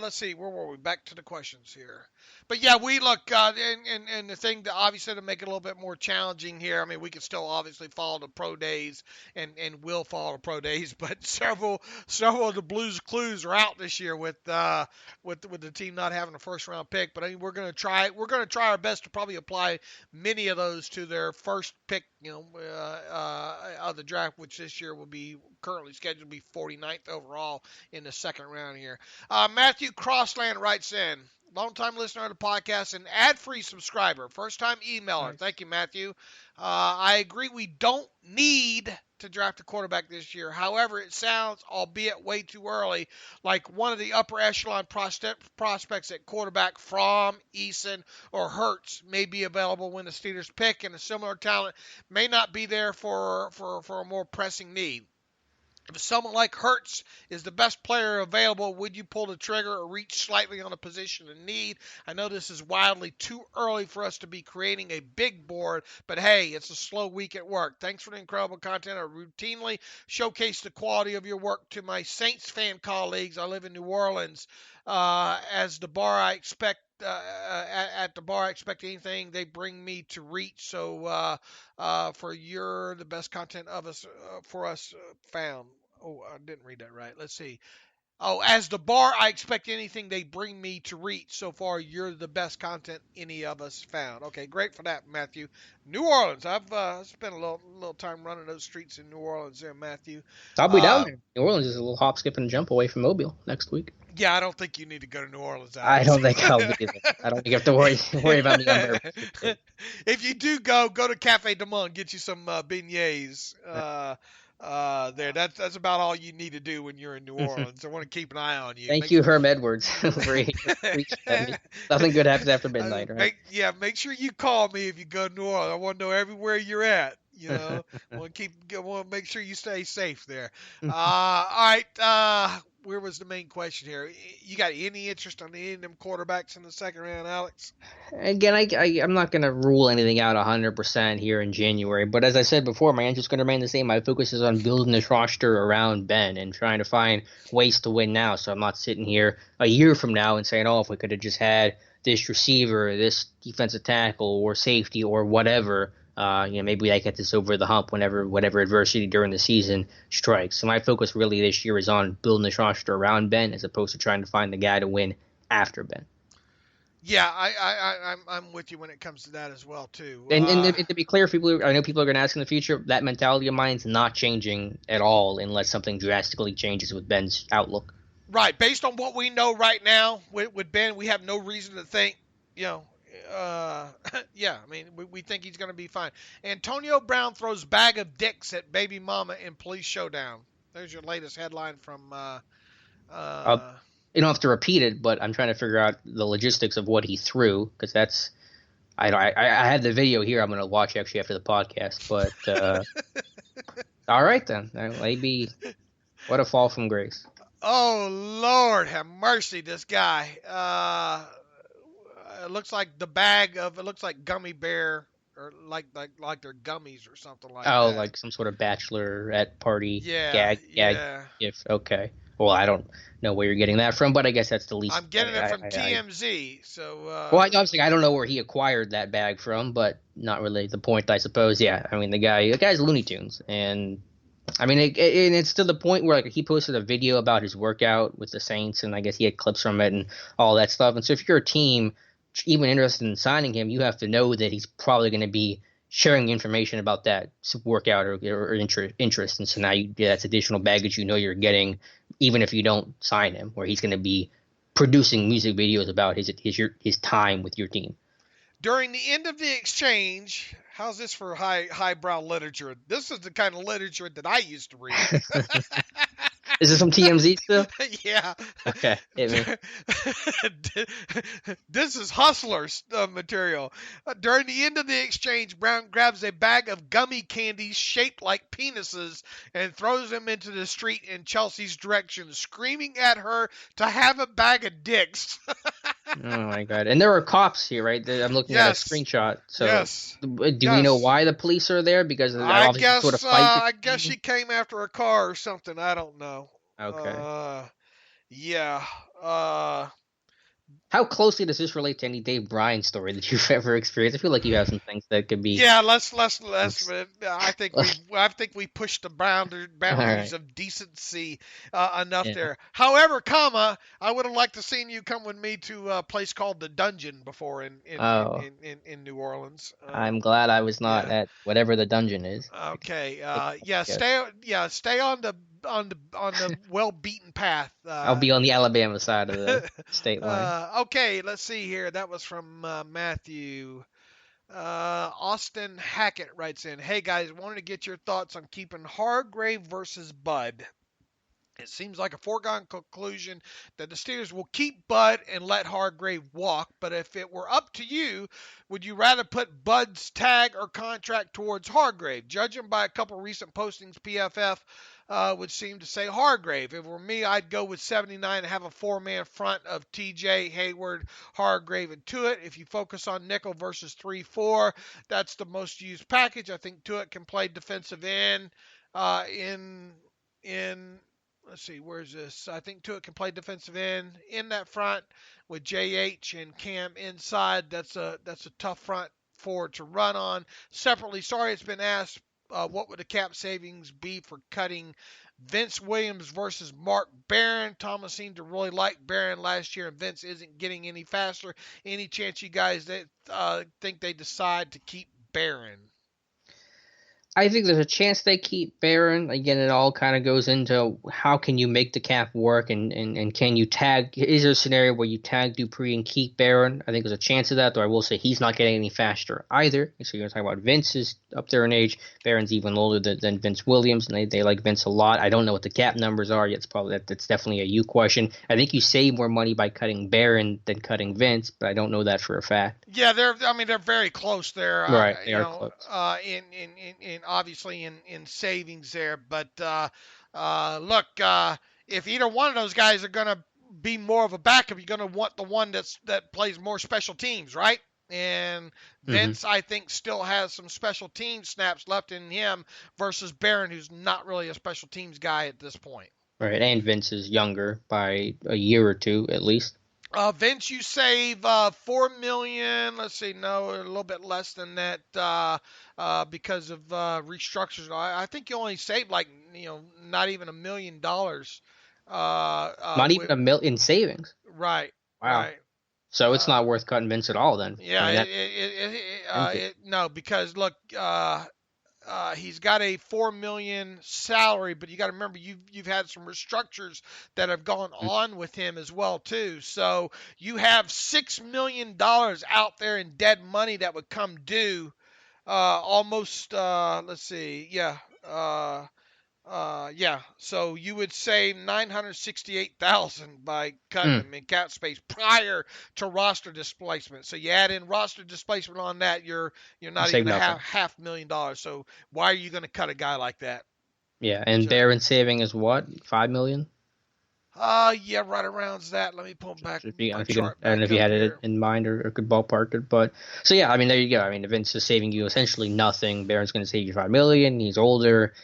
let's see. Where were we? Back to the questions here. But yeah, we look, and the thing that obviously to make it a little bit more challenging here. I mean, we can still obviously follow the pro days and will follow the pro days, but several of the Blues Clues are out this year with the team not having a first round pick. But I mean, we're gonna try our best to probably apply many of those to their first pick, of the draft, which this year will be currently scheduled to be 49th overall in the second round here. Matthew Crossland writes in. Longtime listener of the podcast and ad-free subscriber. First-time emailer. Nice. Thank you, Matthew. I agree we don't need to draft a quarterback this year. However, it sounds, albeit way too early, like one of the upper echelon prospects at quarterback, Fromm, Eason, or Hurts, may be available when the Steelers pick, and a similar talent may not be there for a more pressing need. If someone like Hurts is the best player available, would you pull the trigger or reach slightly on a position in need? I know this is wildly too early for us to be creating a big board, but hey, it's a slow week at work. Thanks for the incredible content. I routinely showcase the quality of your work to my Saints fan colleagues. I live in New Orleans. As the bar I expect at the bar, I expect anything they bring me to reach. So for you're the best content of us for us found. Oh, I didn't read that right. Let's see. Oh, as the bar, I expect anything they bring me to reach. So far, you're the best content any of us found. Okay, great for that, Matthew. New Orleans. I've spent a little time running those streets in New Orleans there, Matthew. I'll be down there. New Orleans is a little hop, skip, and jump away from Mobile next week. Yeah, I don't think you need to go to New Orleans. I don't think I'll be there. I don't think you have to worry about me. If you do go to Cafe Du Monde, get you some beignets. There. That's about all you need to do when you're in New Orleans. I want to keep an eye on you. Thank you, Herm Edwards. Nothing good happens after midnight, right? Make sure you call me if you go to New Orleans. I want to know everywhere you're at. I want to make sure you stay safe there. All right. where was the main question here? You got any interest on any of them quarterbacks in the second round, Alex? Again, I'm not going to rule anything out 100% here in January, but as I said before, my interest is going to remain the same. My focus is on building this roster around Ben and trying to find ways to win now. So I'm not sitting here a year from now and saying, oh, if we could have just had this receiver, this defensive tackle, or safety, or whatever, maybe I get this over the hump whenever whatever adversity during the season strikes. So my focus really this year is on building this roster around Ben as opposed to trying to find the guy to win after Ben. Yeah, I'm with you when it comes to that as well too. And to be clear, I know people are going to ask in the future. That mentality of mine is not changing at all unless something drastically changes with Ben's outlook. Right, based on what we know right now with Ben, we have no reason to think, yeah, I mean, we think he's going to be fine. Antonio Brown throws bag of dicks at baby mama in police showdown. There's your latest headline from. You don't have to repeat it, but I'm trying to figure out the logistics of what he threw because that's. I had the video here. I'm going to watch actually after the podcast, but all right then. Maybe what a fall from grace. Oh Lord, have mercy! This guy. It looks like it looks like gummy bear or like they're gummies or something like that. Oh, like some sort of bachelorette party gag gift. Okay. Well, I don't know where you're getting that from, but I guess that's the least. I'm getting it from TMZ. So. Well, I don't know where he acquired that bag from, but not really the point, I suppose. Yeah, I mean the guy's Looney Tunes, and I mean and it's to the point where like he posted a video about his workout with the Saints, and I guess he had clips from it and all that stuff. And so if you're a team even interested in signing him, you have to know that he's probably going to be sharing information about that workout or interest. And so now that's additional baggage you're getting, even if you don't sign him, where he's going to be producing music videos about his time with your team. During the end of the exchange, how's this for highbrow literature? This is the kind of literature that I used to read. Is this some TMZ still? Yeah. Okay. This is Hustlers material. During the end of the exchange, Brown grabs a bag of gummy candies shaped like penises and throws them into the street in Chelsea's direction, screaming at her to have a bag of dicks. Oh my God! And there are cops here, right? I'm looking at a screenshot. So, do we know why the police are there? Because I guess sort of I guess she came after a car or something. I don't know. Okay. Yeah. How closely does this relate to any Dave Bryan story that you've ever experienced? I feel like you have some things that could be. Yeah, let's. I think we pushed the boundaries of decency enough there. However, I would have liked to seen you come with me to a place called the Dungeon before in New Orleans. I'm glad I was not at whatever the Dungeon is. Okay. Stay on the well beaten path. I'll be on the Alabama side of the state line. Okay, let's see here. That was from Matthew. Austin Hackett writes in, "Hey guys, wanted to get your thoughts on keeping Hargrave versus Bud. It seems like a foregone conclusion that the Steelers will keep Bud and let Hargrave walk, but if it were up to you, would you rather put Bud's tag or contract towards Hargrave? Judging by a couple recent postings, PFF would seem to say Hargrave. If it were me, I'd go with 79 and have a four-man front of TJ, Hayward, Hargrave, and Tuitt. If you focus on nickel versus 3-4, that's the most used package. I think Tuitt can play defensive end let's see, where's this? I think Tuitt can play defensive end in that front with JH and Cam inside. That's a tough front forward to run on. Separately, sorry, it's been asked, what would the cap savings be for cutting Vince Williams versus Mark Barron? Thomas seemed to really like Barron last year, and Vince isn't getting any faster. Any chance you guys think they decide to keep Barron? I think there's a chance they keep Barron. Again, it all kind of goes into how can you make the cap work and can you tag? Is there a scenario where you tag Dupree and keep Barron? I think there's a chance of that, though I will say he's not getting any faster either. So you're talking about Vince is up there in age. Barron's even older than Vince Williams, and they like Vince a lot. I don't know what the cap numbers are yet. That's definitely a you question. I think you save more money by cutting Barron than cutting Vince, but I don't know that for a fact. Yeah, they're very close there. Right, they are close. In obviously in savings there, but look, if either one of those guys are going to be more of a backup, you're going to want the one that plays more special teams, right? And Hmm. Vince, I think, still has some special team snaps left in him versus Barron, who's not really a special teams guy at this point. Right, and Vince is younger by a year or two at least. Vince, you save $4 million. Let's see, no, a little bit less than that because of restructures. I think you only saved not even $1 million. Not even With, a mil in savings. right, Wow. right. So it's not worth cutting Vince at all then. I Yeah, mean, that no, because look, he's got a $4 million salary, but you got to remember you've had some restructures that have gone on with him as well too. So you have $6 million out there in dead money that would come due. Almost. Let's see. Yeah. So you would save 968,000 by cutting him in cap space prior to roster displacement. So you add in roster displacement on that, you're not save even nothing. $500,000. So why are you going to cut a guy like that? Yeah, and Barron saving is what, 5 million? Yeah, right around that. Let me pull back my I chart don't know if back you up had here. it in mind or could ballpark it, but so yeah, I mean there you go. I mean Vince is saving you essentially nothing. Barron's going to save you 5 million. He's older.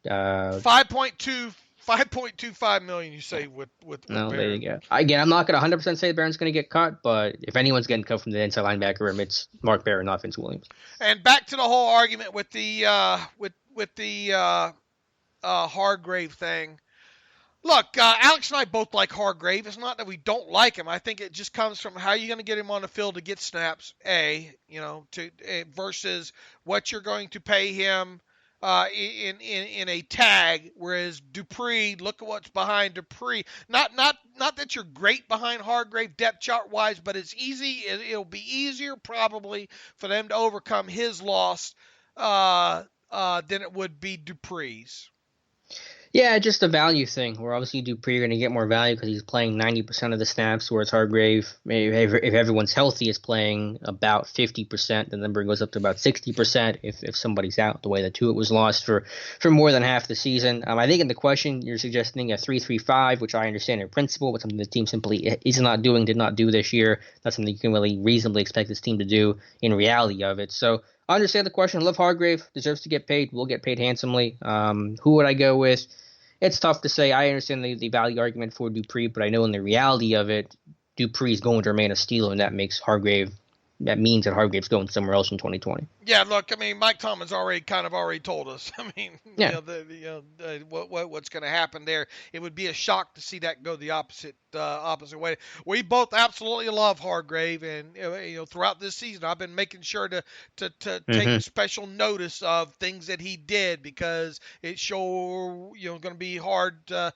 5.25 million. You say with No, there you Barron. go. Again, I'm not going to 100% say Barron's going to get cut, but if anyone's getting cut from the inside linebacker room, it's Mark Barron, not Vince Williams. And back to the whole argument with the Hargrave thing. Look, Alex and I both like Hargrave. It's not that we don't like him. I think it just comes from how you're going to get him on the field to get snaps. Versus what you're going to pay him in a tag. Whereas Dupree, look at what's behind Dupree. Not that you're great behind Hargrave depth chart wise, but it's easy. It'll be easier probably for them to overcome his loss than it would be Dupree's. Yeah, just a value thing. Where obviously Dupree you're going to get more value because he's playing 90% of the snaps, whereas Hargrave, maybe if everyone's healthy, is playing about 50%. The number goes up to about 60% if somebody's out. The way that Tuitt was lost for more than half the season. I think in the question you're suggesting a 3-3-5, which I understand in principle, but something the team simply is not doing, did not do this year. Not something you can really reasonably expect this team to do in reality of it. So I understand the question. Love Hargrave, deserves to get paid. Will get paid handsomely. Who would I go with? It's tough to say. I understand the value argument for Dupree, but I know in the reality of it, Dupree is going to remain a Steeler, and that means that Hargrave's going somewhere else in 2020. Yeah, look, I mean, Mike Tomlin's already told us. I mean, yeah. What's going to happen there. It would be a shock to see that go the opposite way. We both absolutely love Hargrave, and throughout this season, I've been making sure to take special notice of things that he did because it's sure going to be hard to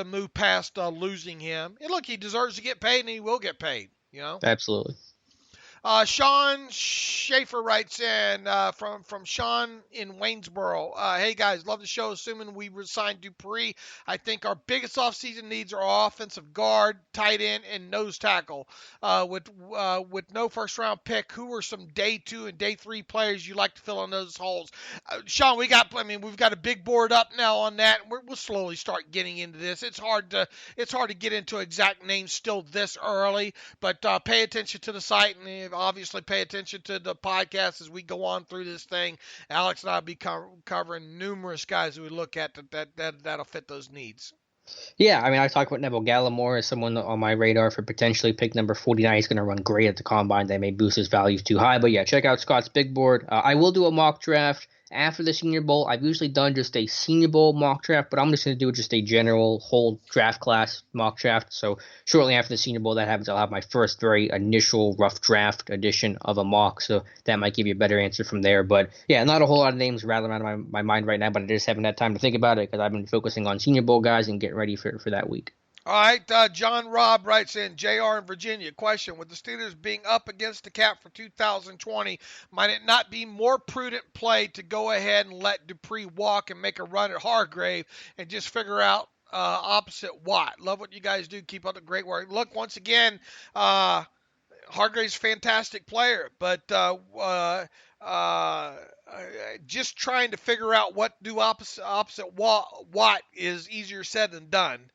move past losing him. And look, he deserves to get paid, and he will get paid. Absolutely. Sean Schaefer writes in from Sean in Waynesboro. Hey guys, love the show. Assuming we resign Dupree, I think our biggest offseason needs are offensive guard, tight end, and nose tackle. With no first round pick, who are some day 2 and day 3 players you like to fill in those holes? Sean, we've got a big board up now on that. We'll slowly start getting into this. It's hard to get into exact names still this early, but pay attention to the site and obviously pay attention to the podcast as we go on through this thing. Alex and I will be covering numerous guys who we look at that'll fit those needs. Yeah, I mean, I talked about Neville Gallimore as someone on my radar for potentially pick number 49. He's going to run great at the combine. They may boost his values too high. But yeah, check out Scott's big board. I will do a mock draft after the Senior Bowl. I've usually done just a Senior Bowl mock draft, but I'm just going to do just a general whole draft class mock draft. So shortly after the Senior Bowl that happens, I'll have my first very initial rough draft edition of a mock. So that might give you a better answer from there. But yeah, not a whole lot of names rattling around my mind right now, but I just haven't had time to think about it because I've been focusing on Senior Bowl guys and getting ready for that week. All right, John Robb writes in, JR in Virginia, question, with the Steelers being up against the cap for 2020, might it not be more prudent play to go ahead and let Dupree walk and make a run at Hargrave and just figure out opposite Watt? Love what you guys do. Keep up the great work. Look, once again, Hargrave's a fantastic player, but just trying to figure out what to do opposite Watt is easier said than done.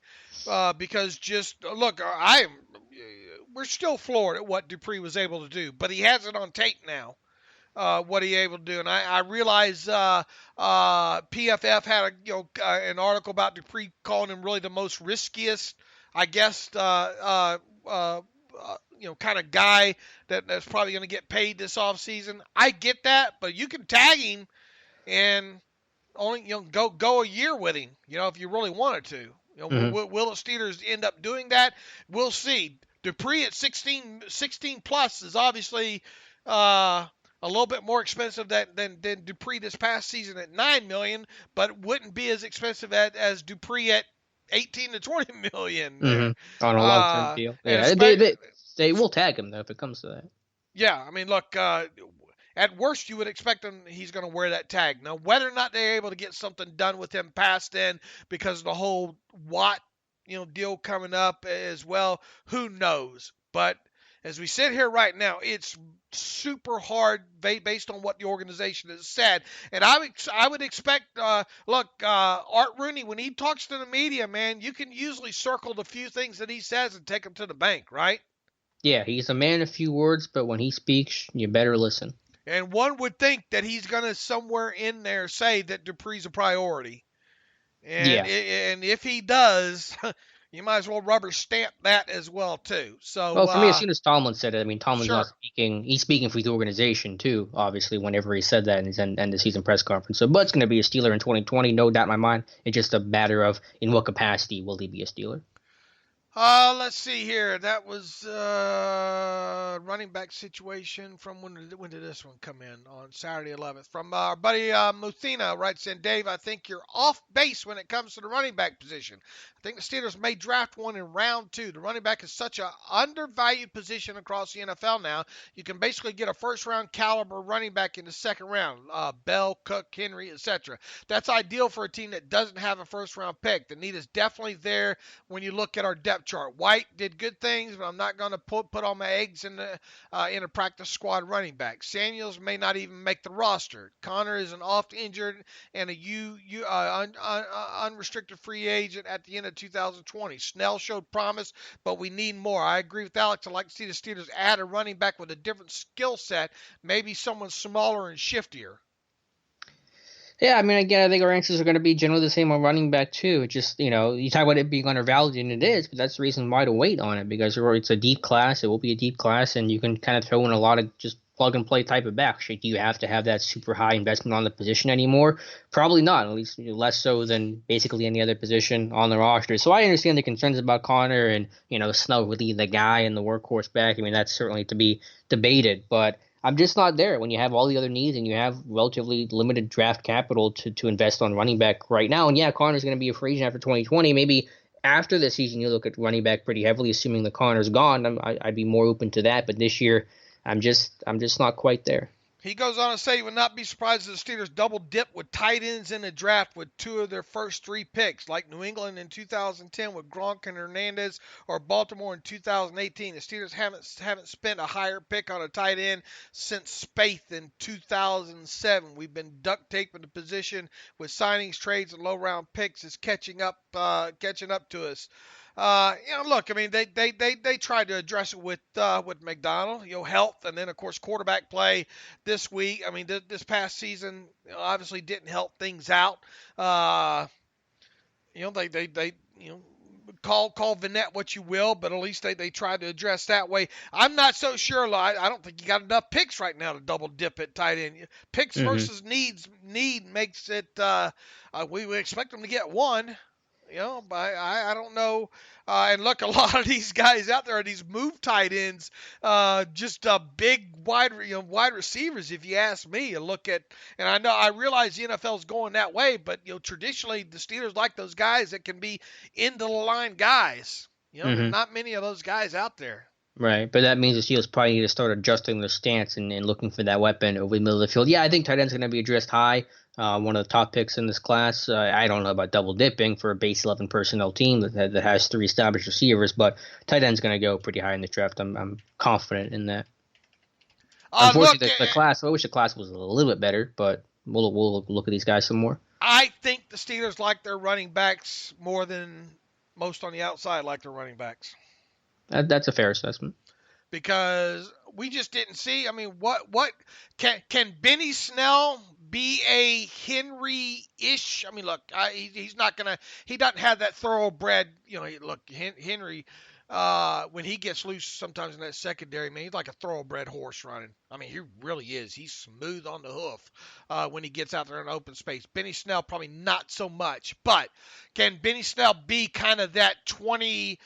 Because just look, we're still floored at what Dupree was able to do, but he has it on tape now. What he able to do, and I realize PFF had an article about Dupree calling him really the most riskiest, I guess, kind of guy that's probably going to get paid this offseason. I get that, but you can tag him and only go a year with him, if you really wanted to. Will the Steelers end up doing that? We'll see. Dupree at 16 plus is obviously a little bit more expensive than Dupree this past season at $9 million, but wouldn't be as expensive as Dupree at 18 to 20 million. Mm-hmm. On a long-term deal. Yeah, they will tag him though if it comes to that. Yeah, I mean, look, at worst you would expect he's going to wear that tag. Now, whether or not they're able to get something done with him past then because of the whole Watt deal coming up as well, who knows? But as we sit here right now, it's super hard based on what the organization has said. And I would expect, Art Rooney, when he talks to the media, man, you can usually circle the few things that he says and take them to the bank, right? Yeah, he's a man of few words, but when he speaks, you better listen. And one would think that he's going to somewhere in there say that Dupree's a priority. And if he does, you might as well rubber stamp that as well, too. So, well, for me, as soon as Tomlin said it, I mean, Tomlin's not speaking. He's speaking for the organization, too, obviously, whenever he said that in his end of season press conference. So Bud's going to be a Steeler in 2020, no doubt in my mind. It's just a matter of in what capacity will he be a Steeler. Let's see here. That was running back situation from when did this one come in? On Saturday 11th. From our buddy Muthina writes in, Dave, I think you're off base when it comes to the running back position. I think the Steelers may draft one in round 2. The running back is such an undervalued position across the NFL now. You can basically get a first-round caliber running back in the second round. Bell, Cook, Henry, etc. That's ideal for a team that doesn't have a first-round pick. The need is definitely there when you look at our depth chart. White did good things, but I'm not going to put all my eggs in a practice squad running back. Samuels may not even make the roster. Connor is an oft injured and unrestricted free agent at the end of 2020. Snell showed promise, but we need more. I agree with Alex. I'd like to see the Steelers add a running back with a different skill set, maybe someone smaller and shiftier. Yeah, I mean, again, I think our answers are going to be generally the same on running back, too. It's just, you talk about it being undervalued, and it is, but that's the reason why to wait on it, because it's a deep class. It will be a deep class, and you can kind of throw in a lot of just plug-and-play type of backs. Do you have to have that super high investment on the position anymore? Probably not, at least less so than basically any other position on the roster. So I understand the concerns about Connor and, Snell really the guy and the workhorse back. I mean, that's certainly to be debated, but I'm just not there when you have all the other needs and you have relatively limited draft capital to invest on running back right now. And yeah, Connor's going to be a free agent after 2020. Maybe after the season you look at running back pretty heavily, assuming the Connor's gone. I'd be more open to that. But this year, I'm just not quite there. He goes on to say he would not be surprised if the Steelers double dip with tight ends in the draft with 2 of their first 3 picks, like New England in 2010 with Gronk and Hernandez, or Baltimore in 2018. The Steelers haven't spent a higher pick on a tight end since Spaeth in 2007. We've been duct taping the position with signings, trades, and low round picks. Is catching up to us. Look, I mean, they tried to address it with McDonald, health, and then of course quarterback play this week. I mean, this past season obviously didn't help things out. They call Vanette what you will, but at least they tried to address that way. I'm not so sure. I don't think you got enough picks right now to double dip at tight end. Picks versus need makes it. We would expect them to get one. But I don't know. And look, a lot of these guys out there are these move tight ends, just big wide receivers. If you ask me, and I realize the NFL is going that way, but traditionally the Steelers like those guys that can be into the line guys. Not many of those guys out there. Right, but that means the Steelers probably need to start adjusting their stance and looking for that weapon over the middle of the field. Yeah, I think tight end's going to be addressed high. One of the top picks in this class. I don't know about double dipping for a base 11 personnel team that has three established receivers, but tight end's going to go pretty high in the draft. I'm confident in that. Unfortunately, the class. I wish the class was a little bit better, but we'll look at these guys some more. I think the Steelers like their running backs more than most on the outside like their running backs. That's a fair assessment. Because we just didn't see. I mean, what can Benny Snell be a Henry-ish? I mean, look, he's not gonna. He doesn't have that thoroughbred. You know, look, Henry. When he gets loose, sometimes in that secondary, man, he's like a thoroughbred horse running. I mean, he really is. He's smooth on the hoof when he gets out there in open space. Benny Snell probably not so much, but can Benny Snell be kind of that 20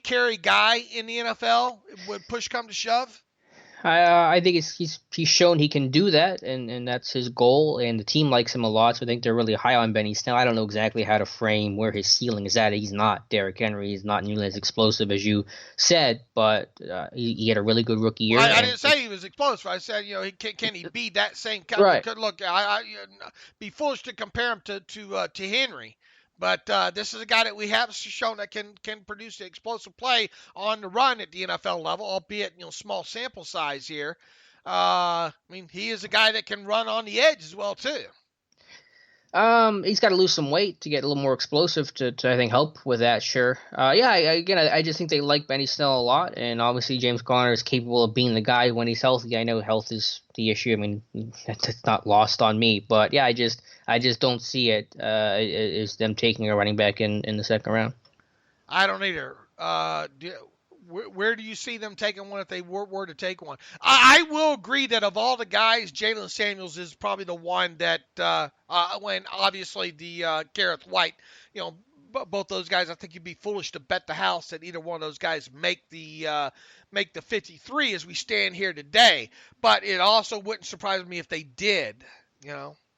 carry guy in the NFL when push come to shove? I think he's shown he can do that, and that's his goal, and the team likes him a lot, so I think they're really high on Benny Snell. I don't know exactly how to frame where his ceiling is at. He's not Derrick Henry. He's not nearly as explosive as you said, but he had a really good rookie year. I didn't say he was explosive. I said, you know, can he be that same kind? Right. Look, I be foolish to compare him to Henry. But this is a guy that we have shown that can produce the explosive play on the run at the NFL level, albeit small sample size here. I mean, he is a guy that can run on the edge as well too. He's got to lose some weight to get a little more explosive to I think help with that. Sure. I just think they like Benny Snell a lot, and obviously James Conner is capable of being the guy when he's healthy. I know health is the issue. I mean, that's not lost on me, but yeah, I just don't see it as them taking a running back in the second round. I don't either. Where do you see them taking one if they were to take one? I will agree that of all the guys, Jalen Samuels is probably the one that, when obviously the Gareth White, both those guys, I think you'd be foolish to bet the house that either one of those guys make the 53 as we stand here today. But it also wouldn't surprise me if they did,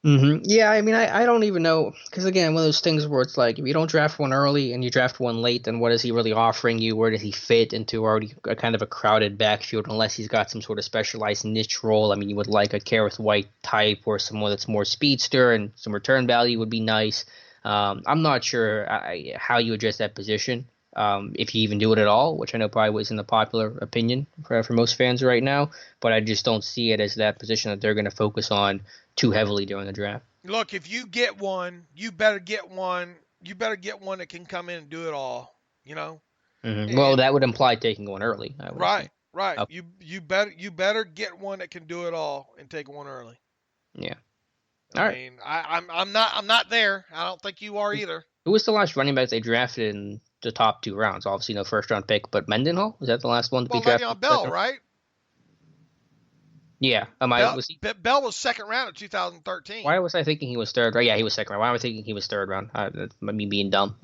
Mm-hmm. Yeah, I mean, I don't even know, because again, one of those things where it's like, if you don't draft one early and you draft one late, then what is he really offering you? Where does he fit into already a kind of a crowded backfield, unless he's got some sort of specialized niche role? I mean, you would like a Gareth White type or someone that's more speedster, and some return value would be nice. I'm not sure how you address that position, if you even do it at all, which I know probably wasn't the popular opinion for most fans right now, but I just don't see it as that position that they're going to focus on too heavily during the draft. Look, if you get one, you better get one. You better get one that can come in and do it all. Mm-hmm. Well, that would imply taking one early. Right. Okay. You better get one that can do it all and take one early. Yeah. I mean, I'm not there. I don't think you are either. Who was the last running back they drafted in the top 2 rounds? Obviously, no first round pick, but Mendenhall, was that the last one to be drafted? Le'Veon Bell, right? Yeah. Bell was second round in 2013. Why was I thinking he was third? Right? Yeah, he was second round. Why am I thinking he was third round? Me being dumb.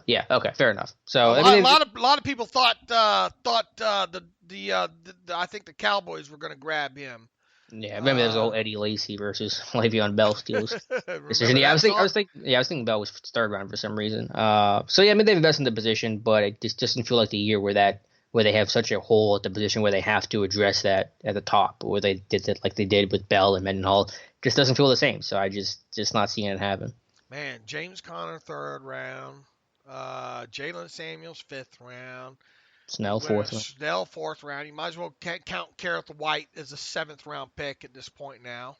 Yeah. Okay. Fair enough. So a lot of people thought I think the Cowboys were going to grab him. Yeah, I remember there was old Eddie Lacy versus Le'Veon Bell Steelers decision. Yeah, I was thinking Bell was third round for some reason. So yeah, I mean they've invested in the position, but it just doesn't feel like the year where they have such a hole at the position where they have to address that at the top, where they did that like they did with Bell and Mendenhall. Just doesn't feel the same. So I just not seeing it happen. Man, James Conner third round, Jalen Samuels fifth round. Snell fourth round. You might as well count Gareth White as a 7th round pick at this point now.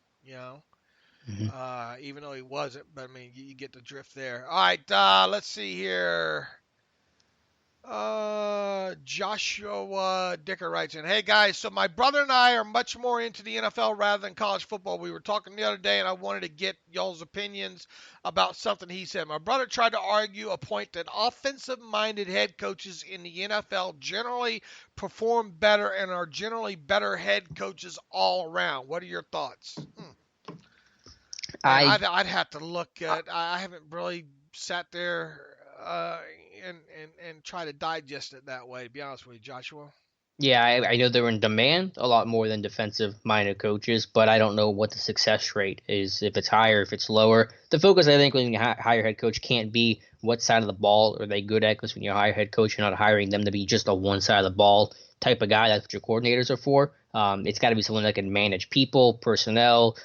Mm-hmm. Even though he wasn't, but I mean you get the drift there. All right, let's see here. Joshua Dicker writes in, hey guys, so my brother and I are much more into the NFL rather than college football. We were talking the other day and I wanted to get y'all's opinions about something he said. My brother tried to argue a point that offensive-minded head coaches in the NFL generally perform better and are generally better head coaches all around. What are your thoughts? I'd have to look at, I haven't really sat there and try to digest it that way, to be honest with you, Joshua. Yeah, I know they're in demand a lot more than defensive-minded coaches, but I don't know what the success rate is, if it's higher, if it's lower. The focus, I think, when you hire a head coach can't be what side of the ball are they good at, because when you hire a head coach, you're not hiring them to be just on one side of the ball. type of guy. That's what your coordinators are for. It's got to be someone that can manage people, personnel,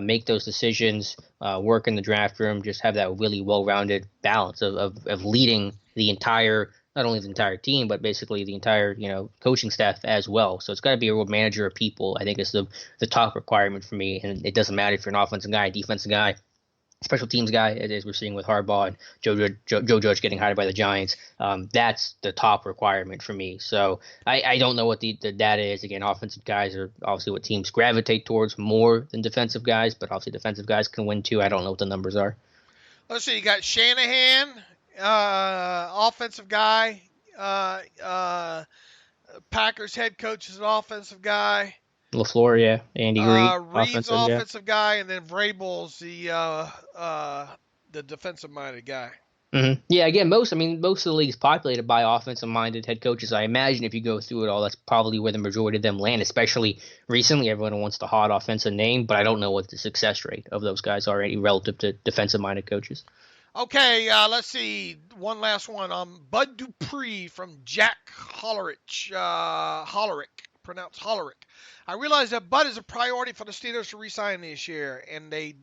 make those decisions, work in the draft room, just have that really well-rounded balance of leading the entire, not only the entire team, but basically the entire, coaching staff as well. So it's got to be a real manager of people. I think is the top requirement for me. And it doesn't matter if you're an offensive guy, defensive guy, special teams guy, as we're seeing with Harbaugh and Joe Judge getting hired by the Giants. That's the top requirement for me. So I don't know what the data is. Again, offensive guys are obviously what teams gravitate towards more than defensive guys, but obviously defensive guys can win too. I don't know what the numbers are. Let's see. You got Shanahan, offensive guy. Packers head coach is an offensive guy. LaFleur, yeah. Andy Reid, Reed's offensive guy, and then Vrabel's the defensive-minded guy. Mm-hmm. Yeah, again, most of the league is populated by offensive-minded head coaches. I imagine if you go through it all, that's probably where the majority of them land, especially recently. Everyone wants the hot offensive name, but I don't know what the success rate of those guys are relative to defensive-minded coaches. Okay, let's see. One last one. Bud Dupree from Jack Hollerich, pronounced Hollerick. I realize that Bud is a priority for the Steelers to re-sign this year, and they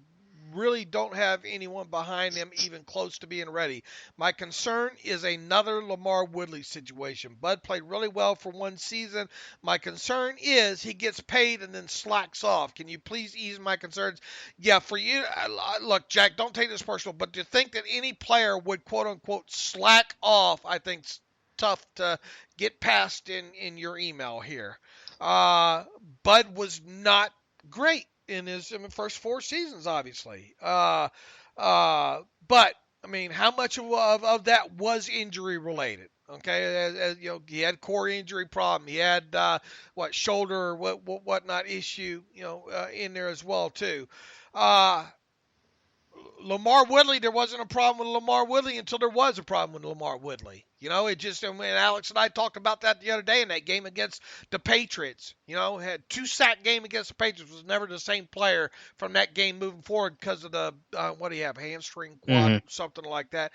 really don't have anyone behind them even close to being ready. My concern is another LaMarr Woodley situation. Bud played really well for one season. My concern is he gets paid and then slacks off. Can you please ease my concerns? Yeah, for you, look, Jack, don't take this personal, but to think that any player would quote-unquote slack off, I think it's tough to get past in your email here. Bud was not great in his first 4 seasons, obviously. But how much of that was injury related? Okay, he had core injury problem. He had shoulder, whatnot issue, in there as well too. LaMarr Woodley, there wasn't a problem with LaMarr Woodley until there was a problem with LaMarr Woodley. It just, and Alex and I talked about that the other day in that game against the Patriots. Had 2-sack game against the Patriots, was never the same player from that game moving forward because of the, what do you have, hamstring, quad, something like that,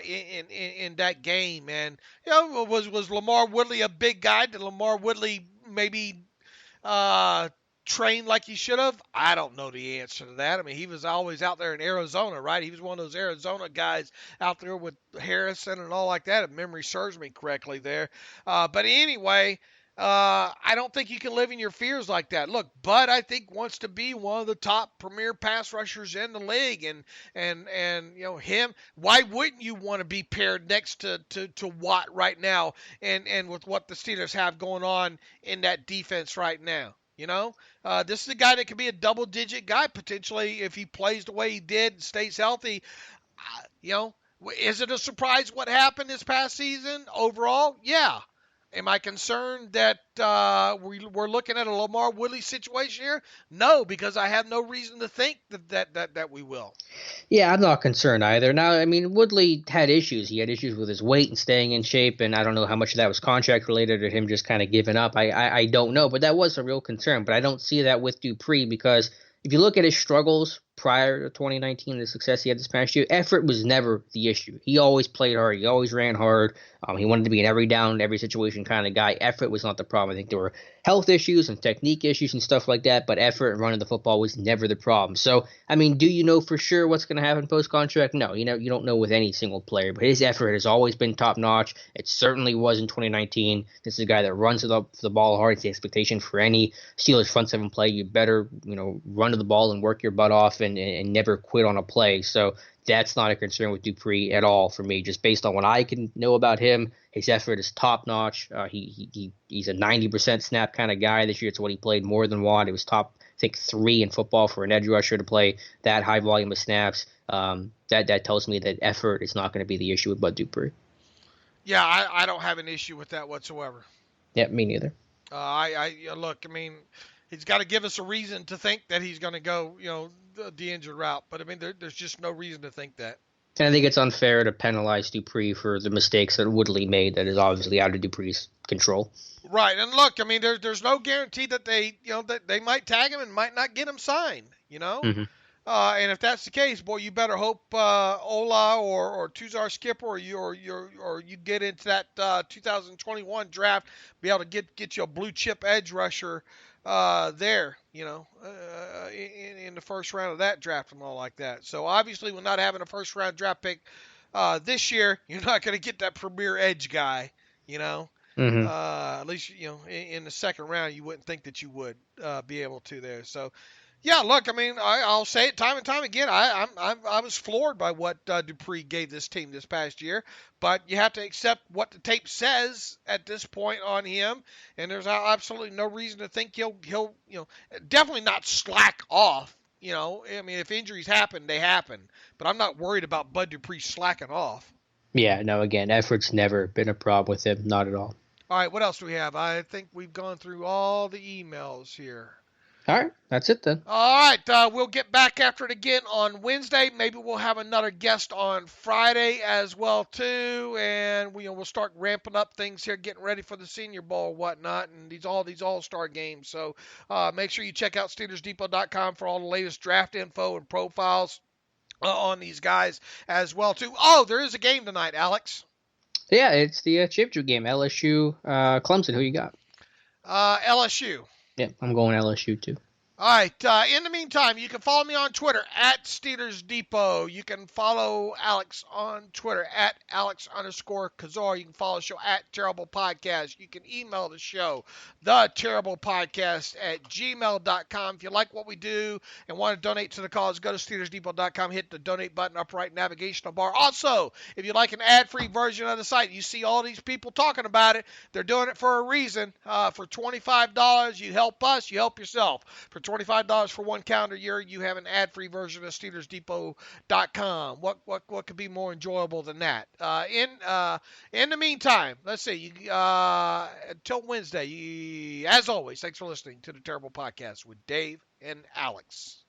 in that game. And, was LaMarr Woodley a big guy? Did LaMarr Woodley maybe trained like he should have? I don't know the answer to that. He was always out there in Arizona, right? He was one of those Arizona guys out there with Harrison and all like that, if memory serves me correctly there. But anyway, I don't think you can live in your fears like that. Look, Bud, I think, wants to be one of the top premier pass rushers in the league, and him. Why wouldn't you want to be paired next to Watt right now, and with what the Steelers have going on in that defense right now? This is a guy that could be a double-digit guy potentially if he plays the way he did and stays healthy. Is it a surprise what happened this past season overall? Yeah. Am I concerned that we're looking at a LaMarr Woodley situation here? No, because I have no reason to think that we will. Yeah, I'm not concerned either. Now, Woodley had issues. He had issues with his weight and staying in shape, and I don't know how much of that was contract related or him just kind of giving up. I don't know, but that was a real concern. But I don't see that with Dupree, because if you look at his struggles prior to 2019, the success he had this past year, effort was never the issue. He always played hard. He always ran hard. He wanted to be an every down, every situation kind of guy. Effort was not the problem. I think there were health issues and technique issues and stuff like that, but effort and running the football was never the problem. So, do you know for sure what's going to happen post-contract? No, you don't know with any single player, but his effort has always been top-notch. It certainly was in 2019. This is a guy that runs the ball hard. It's the expectation for any Steelers front seven play. You better, run to the ball and work your butt off and never quit on a play. So that's not a concern with Dupree at all for me. Just based on what I can know about him, his effort is top notch. He's a 90% snap kind of guy this year. It's what he played more than Watt. It was top, I think, 3 in football for an edge rusher to play that high volume of snaps. That tells me that effort is not going to be the issue with Bud Dupree. Yeah, I don't have an issue with that whatsoever. Yeah, me neither. Look, he's got to give us a reason to think that he's going to go, the injured route. But there's just no reason to think that. And I think it's unfair to penalize Dupree for the mistakes that Woodley made that is obviously out of Dupree's control. Right. And look, there's no guarantee that they might tag him and might not get him signed, Mm-hmm. And if that's the case, boy, you better hope Ola or Tuzar Skipper or you get into that 2021 draft, be able to get you a blue chip edge rusher there, in the first round of that draft and all like that. So obviously, with not having a first round draft pick this year, you're not going to get that premier edge guy, you know. Mm-hmm. At least in the second round, you wouldn't think that you would be able to there. So, yeah, look, I mean, I'll say it time and time again. I was floored by what Dupree gave this team this past year, but you have to accept what the tape says at this point on him, and there's absolutely no reason to think he'll definitely not slack off. I mean, if injuries happen, they happen, but I'm not worried about Bud Dupree slacking off. Yeah, no, again, effort's never been a problem with him, not at all. All right, what else do we have? I think we've gone through all the emails here. All right, that's it then. All right, we'll get back after it again on Wednesday. Maybe we'll have another guest on Friday as well too, and we'll start ramping up things here, getting ready for the Senior Bowl and whatnot, and all these All-Star games. So make sure you check out SteelersDepot.com for all the latest draft info and profiles on these guys as well too. Oh, there is a game tonight, Alex. Yeah, it's the championship game, LSU, Clemson. Who you got? LSU. Yeah, I'm going LSU too. All right. In the meantime, you can follow me on Twitter at Steelers Depot. You can follow Alex on Twitter at Alex_Kozora. You can follow the show at Terrible Podcast. You can email the show, theterriblepodcast at gmail.com. If you like what we do and want to donate to the cause, go to SteelersDepot.com, hit the donate button up right navigational bar. Also, if you like an ad-free version of the site, you see all these people talking about it. They're doing it for a reason. For $25, you help us, you help yourself. For $25 for one calendar year, you have an ad-free version of SteelersDepot.com. What could be more enjoyable than that? In the meantime, let's see. Until Wednesday, as always, thanks for listening to the Terrible Podcast with Dave and Alex.